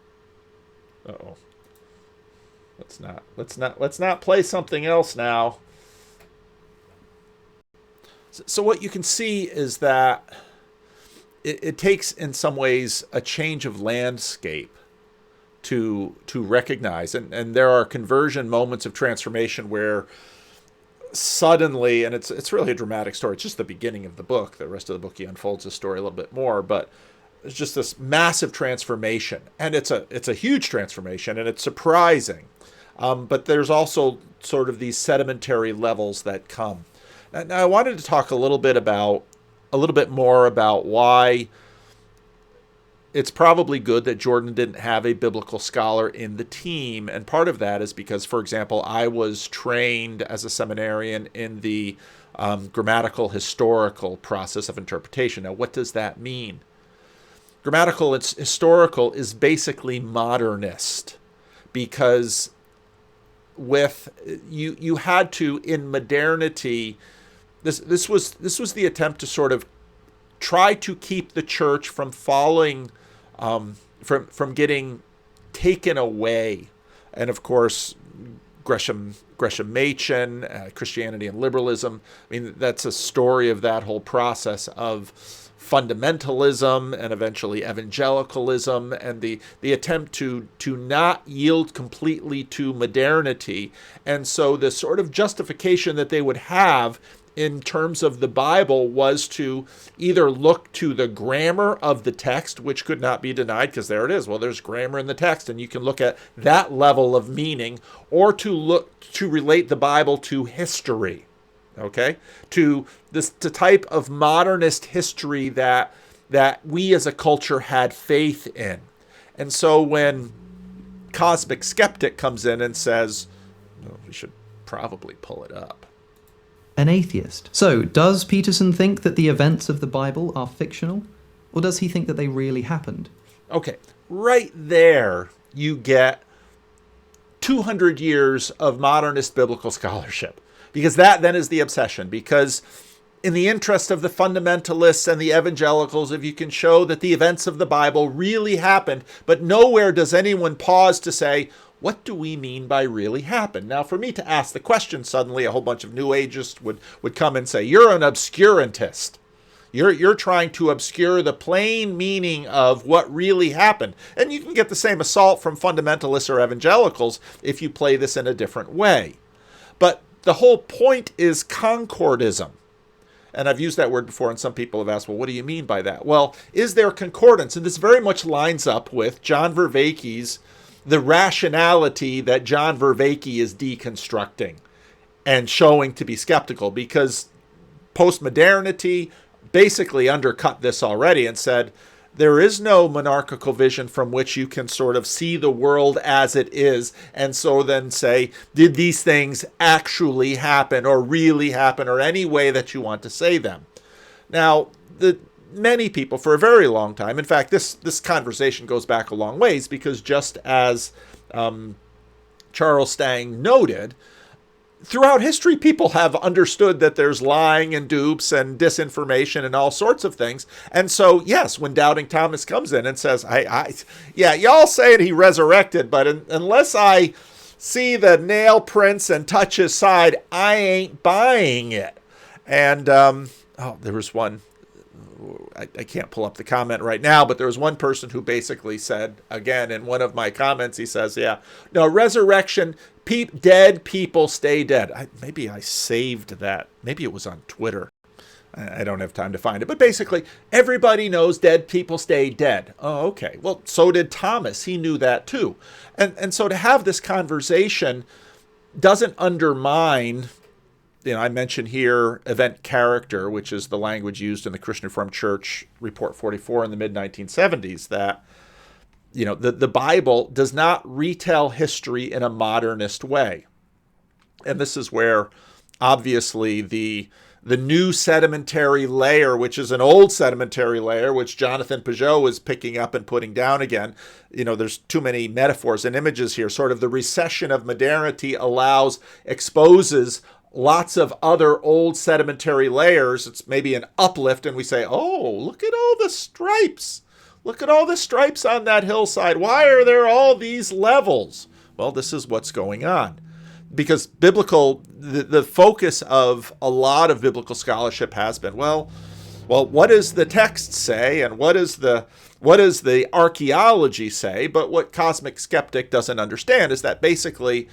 Uh-oh. Let's not play something else now. So what you can see is that it takes, in some ways, a change of landscape to recognize, and there are conversion moments of transformation where suddenly, and it's really a dramatic story. It's just the beginning of the book. The rest of the book, he unfolds the story a little bit more, but it's just this massive transformation, and it's a huge transformation, and it's surprising. But there's also sort of these sedimentary levels that come. Now, I wanted to talk a little bit more about why it's probably good that Jordan didn't have a biblical scholar in the team. And part of that is because, for example, I was trained as a seminarian in the grammatical historical process of interpretation. Now, what does that mean? Grammatical historical is basically modernist, because you had to, in modernity, this was the attempt to sort of try to keep the church from falling, from getting taken away. And of course, Gresham Machen, Christianity and liberalism. I mean, that's a story of that whole process of fundamentalism and eventually evangelicalism, and the attempt to not yield completely to modernity. And so the sort of justification that they would have in terms of the Bible was to either look to the grammar of the text, which could not be denied because there it is. Well, there's grammar in the text and you can look at that level of meaning, or to relate the Bible to history, okay? To the type of modernist history that we as a culture had faith in. And so when Cosmic Skeptic comes in and says, well, we should probably pull it up. An atheist. So, does Peterson think that the events of the Bible are fictional? Or does he think that they really happened? Okay, right there you get 200 years of modernist biblical scholarship. Because that then is the obsession. Because in the interest of the fundamentalists and the evangelicals, if you can show that the events of the Bible really happened, but nowhere does anyone pause to say, what do we mean by really happened? Now, for me to ask the question, suddenly a whole bunch of New Ageists would come and say, you're an obscurantist. You're trying to obscure the plain meaning of what really happened. And you can get the same assault from fundamentalists or evangelicals if you play this in a different way. But the whole point is concordism. And I've used that word before, and some people have asked, well, what do you mean by that? Well, is there concordance? And this very much lines up with John Vervaeke's the rationality that John Vervaeke is deconstructing and showing to be skeptical, because postmodernity basically undercut this already and said there is no monarchical vision from which you can sort of see the world as it is, and so then say, did these things actually happen or really happen, or any way that you want to say them. Now, many people for a very long time, in fact, this conversation goes back a long ways, because just as Charles Stang noted, throughout history, people have understood that there's lying and dupes and disinformation and all sorts of things. And so, yes, when Doubting Thomas comes in and says, yeah, y'all saying he resurrected, but unless I see the nail prints and touch his side, I ain't buying it. And there was one, I can't pull up the comment right now, but there was one person who basically said, again, in one of my comments, he says, yeah, no, resurrection, dead people stay dead. Maybe I saved that. Maybe it was on Twitter. I don't have time to find it. But basically, everybody knows dead people stay dead. Oh, okay. Well, so did Thomas. He knew that too. And so to have this conversation doesn't undermine, I mentioned here event character, which is the language used in the Christian Reformed Church Report 44 in the mid-1970s, that, the Bible does not retell history in a modernist way. And this is where, obviously, the new sedimentary layer, which is an old sedimentary layer, which Jonathan Peugeot is picking up and putting down again. There's too many metaphors and images here. Sort of the recession of modernity exposes lots of other old sedimentary layers. It's maybe an uplift, and we say, oh, look at all the stripes. Look at all the stripes on that hillside. Why are there all these levels? Well, this is what's going on. Because the focus of a lot of biblical scholarship has been, well, what does the text say, and what does the archaeology say? But what Cosmic Skeptic doesn't understand is that basically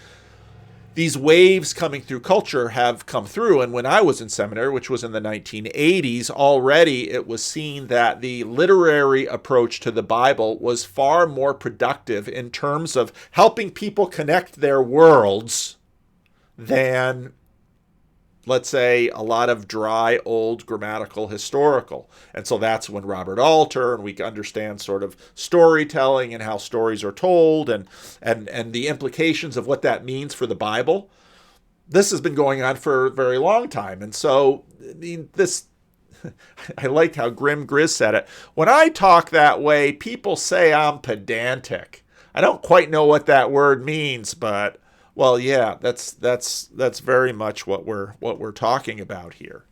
these waves coming through culture have come through. And when I was in seminary, which was in the 1980s, already it was seen that the literary approach to the Bible was far more productive in terms of helping people connect their worlds than, let's say, a lot of dry, old grammatical historical. And so that's when Robert Alter, and we understand sort of storytelling and how stories are told and the implications of what that means for the Bible. This has been going on for a very long time. And so, I liked how Grim Grizz said it. When I talk that way, people say I'm pedantic. I don't quite know what that word means, but well, yeah, that's very much what we're talking about here.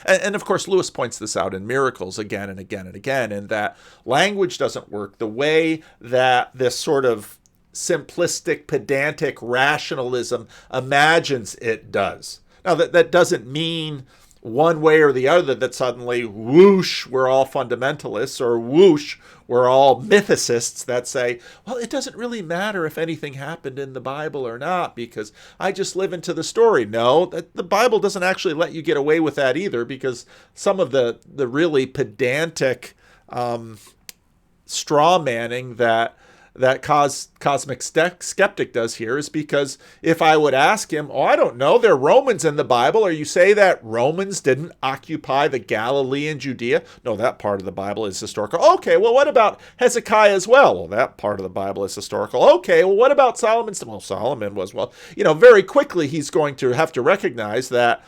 And of course, Lewis points this out in Miracles again and again and again, in that language doesn't work the way that this sort of simplistic, pedantic rationalism imagines it does. Now, that doesn't mean one way or the other that suddenly, whoosh, we're all fundamentalists, or whoosh, we're all mythicists that say, well, it doesn't really matter if anything happened in the Bible or not because I just live into the story. No, the Bible doesn't actually let you get away with that either, because some of the really pedantic straw manning that Cosmic Skeptic does here is because if I would ask him, I don't know, there are Romans in the Bible, or you say that Romans didn't occupy the Galilee and Judea? No, that part of the Bible is historical. Okay, well, what about Hezekiah as well? Well, that part of the Bible is historical. Okay, well, what about Solomon? Well, Solomon was, very quickly he's going to have to recognize that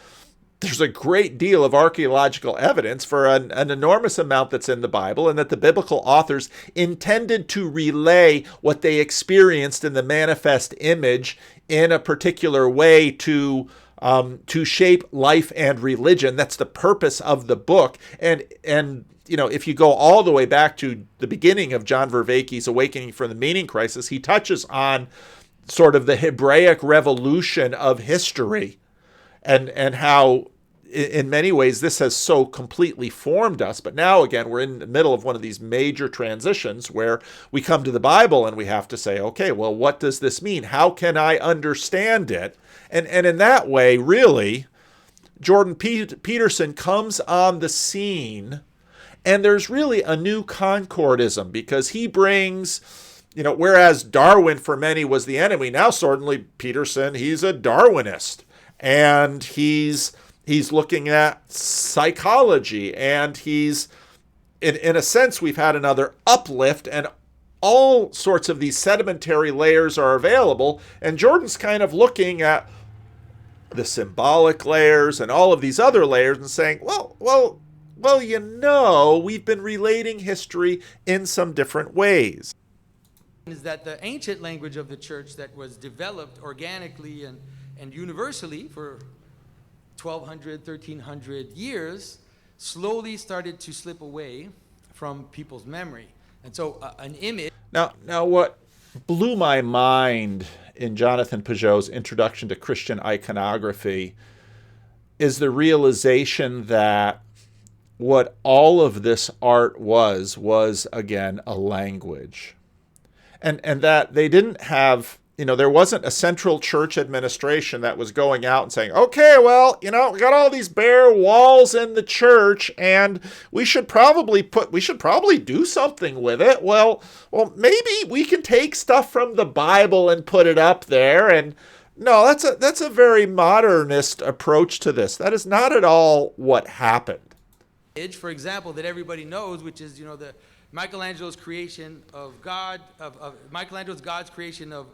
there's a great deal of archaeological evidence for an enormous amount that's in the Bible, and that the biblical authors intended to relay what they experienced in the manifest image in a particular way to shape life and religion. That's the purpose of the book. And if you go all the way back to the beginning of John Vervaeke's Awakening from the Meaning Crisis, he touches on sort of the Hebraic revolution of history. And how, in many ways, this has so completely formed us. But now, again, we're in the middle of one of these major transitions where we come to the Bible and we have to say, okay, well, what does this mean? How can I understand it? And in that way, really, Jordan Peterson comes on the scene, and there's really a new Concordism, because he brings, whereas Darwin for many was the enemy, now certainly Peterson, he's a Darwinist. And he's looking at psychology, and he's, in a sense, we've had another uplift, and all sorts of these sedimentary layers are available. And Jordan's kind of looking at the symbolic layers and all of these other layers and saying, well, we've been relating history in some different ways. Is that the ancient language of the church that was developed organically and universally for 1,200, 1,300 years slowly started to slip away from people's memory. And so an image... Now what blew my mind in Jonathan Peugeot's Introduction to Christian Iconography is the realization that what all of this art was again, a language. And that they didn't have, there wasn't a central church administration that was going out and saying, okay, well, we got all these bare walls in the church and we should probably do something with it. Well, maybe we can take stuff from the Bible and put it up there. And no, that's a very modernist approach to this. That is not at all what happened. For example, that everybody knows, which is, the Michelangelo's creation of God, of Michelangelo's God's creation of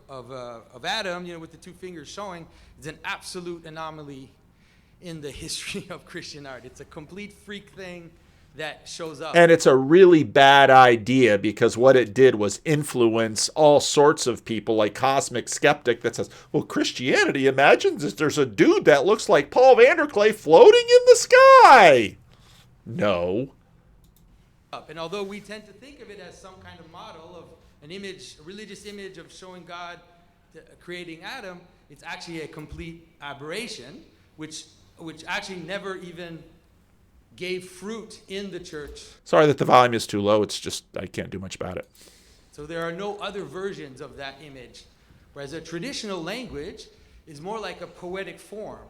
Adam, with the two fingers showing, is an absolute anomaly in the history of Christian art. It's a complete freak thing that shows up. And it's a really bad idea because what it did was influence all sorts of people, like Cosmic Skeptic that says, well, Christianity imagines there's a dude that looks like Paul Vanderklay floating in the sky. No. And although we tend to think of it as some kind of model of an image, a religious image of showing God creating Adam, it's actually a complete aberration, which actually never even gave fruit in the church. Sorry that the volume is too low. It's just, I can't do much about it. So there are no other versions of that image. Whereas a traditional language is more like a poetic form.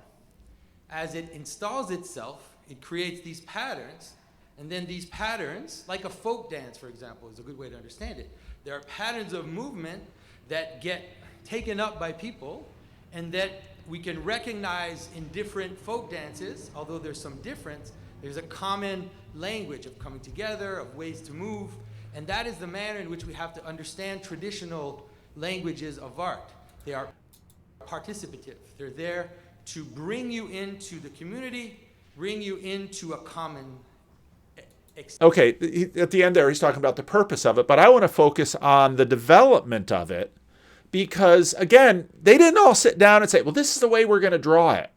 As it installs itself, it creates these patterns. And then these patterns, like a folk dance, for example, is a good way to understand it. There are patterns of movement that get taken up by people and that we can recognize in different folk dances, although there's some difference. There's a common language of coming together, of ways to move, and that is the manner in which we have to understand traditional languages of art. They are participative. They're there to bring you into the community, bring you into a common Okay, at the end there, he's talking about the purpose of it, but I want to focus on the development of it because, again, they didn't all sit down and say, well, this is the way we're going to draw it.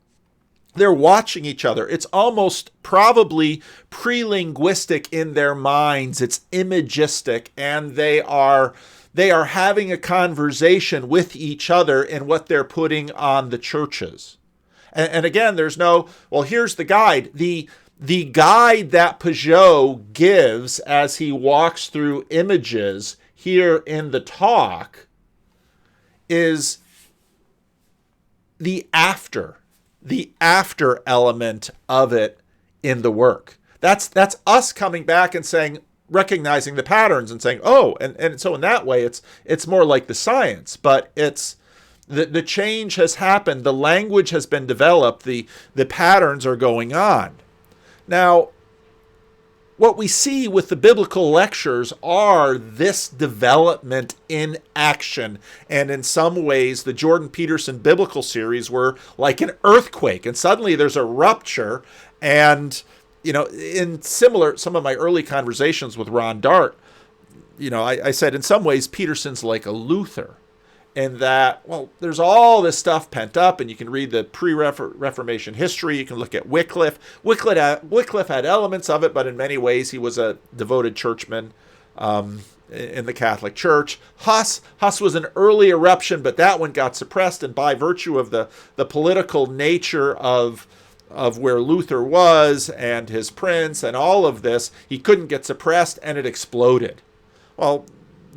They're watching each other. It's almost probably pre-linguistic in their minds. It's imagistic, and they are having a conversation with each other in what they're putting on the churches. And again, there's no, well, here's the guide. The guide that Peugeot gives as he walks through images here in the talk is the after element of it in the work. That's us coming back and saying, recognizing the patterns and saying, oh, and so in that way, it's more like the science, but it's the change has happened. The language has been developed. The patterns are going on. Now, what we see with the biblical lectures are this development in action. And in some ways, the Jordan Peterson biblical series were like an earthquake. And suddenly there's a rupture. And, in some of my early conversations with Ron Dart, I said in some ways Peterson's like a Luther. And that, well, there's all this stuff pent up, and you can read the pre-Reformation history. You can look at Wycliffe. Wycliffe had elements of it, but in many ways he was a devoted churchman in the Catholic Church. Huss was an early eruption, but that one got suppressed, and by virtue of the political nature of where Luther was and his prince and all of this, he couldn't get suppressed, and it exploded. Well,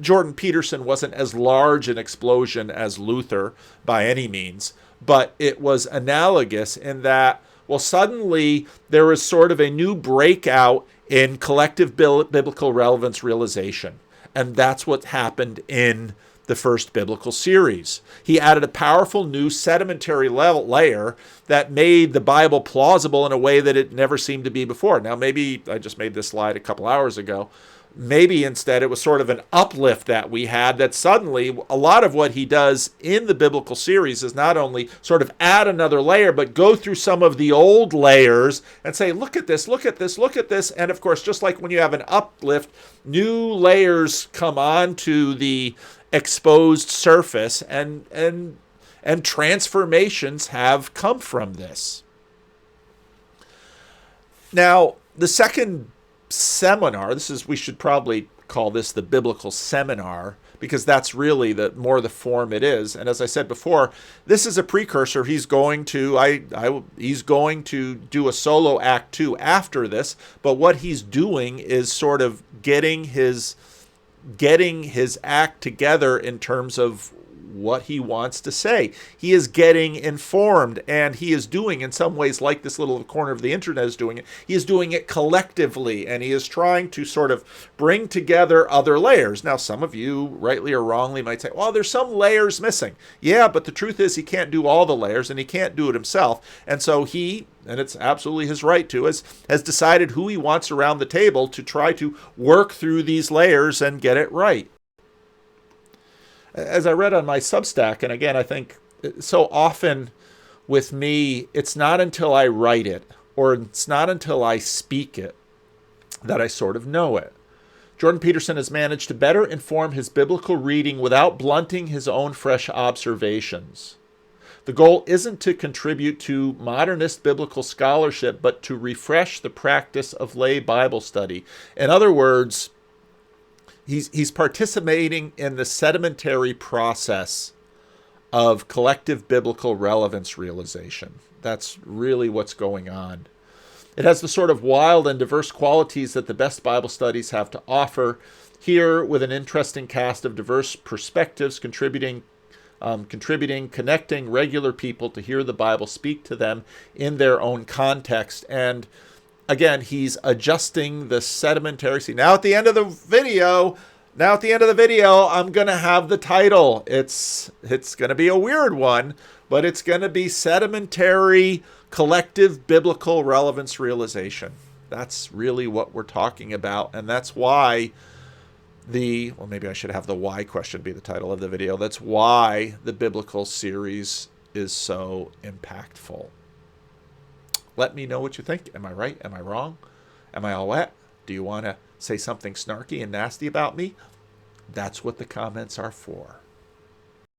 Jordan Peterson wasn't as large an explosion as Luther by any means, but it was analogous in that, well, suddenly there was sort of a new breakout in collective biblical relevance realization. And that's what happened in the first biblical series. He added a powerful new sedimentary layer that made the Bible plausible in a way that it never seemed to be before. Now, maybe I just made this slide a couple hours ago. Maybe instead it was sort of an uplift that we had, that suddenly a lot of what he does in the biblical series is not only sort of add another layer, but go through some of the old layers and say, look at this, look at this, look at this. And of course, just like when you have an uplift, new layers come on to the exposed surface, and transformations have come from this. Now, the second seminar, we should probably call this the biblical seminar, because that's really the more the form it is. And as I said before, this is a precursor. He's going to he's going to do a solo act 2 after this, but what he's doing is sort of getting his act together in terms of what he wants to say. He is getting informed, and he is doing, in some ways, like this little corner of the internet is doing it, he is doing it collectively, and he is trying to sort of bring together other layers. Now, some of you, rightly or wrongly, might say, well, there's some layers missing. Yeah, but the truth is he can't do all the layers, and he can't do it himself. And so he, and it's absolutely his right to, has decided who he wants around the table to try to work through these layers and get it right. As I read on my Substack, and again, I think so often with me, it's not until I write it or it's not until I speak it that I sort of know it. Jordan Peterson has managed to better inform his biblical reading without blunting his own fresh observations. The goal isn't to contribute to modernist biblical scholarship, but to refresh the practice of lay Bible study. In other words, he's participating in the sedimentary process of collective biblical relevance realization. That's really what's going on. It has the sort of wild and diverse qualities that the best Bible studies have to offer. Here, with an interesting cast of diverse perspectives contributing, connecting regular people to hear the Bible speak to them in their own context. And again, he's adjusting the sedimentary. See, now at the end of the video, I'm going to have the title. It's going to be a weird one, but it's going to be Sedimentary Collective Biblical Relevance Realization. That's really what we're talking about, and that's why maybe I should have the why question be the title of the video. That's why the biblical series is so impactful. Let me know what you think. Am I right? Am I wrong? Am I all wet? Do you want to say something snarky and nasty about me? That's what the comments are for.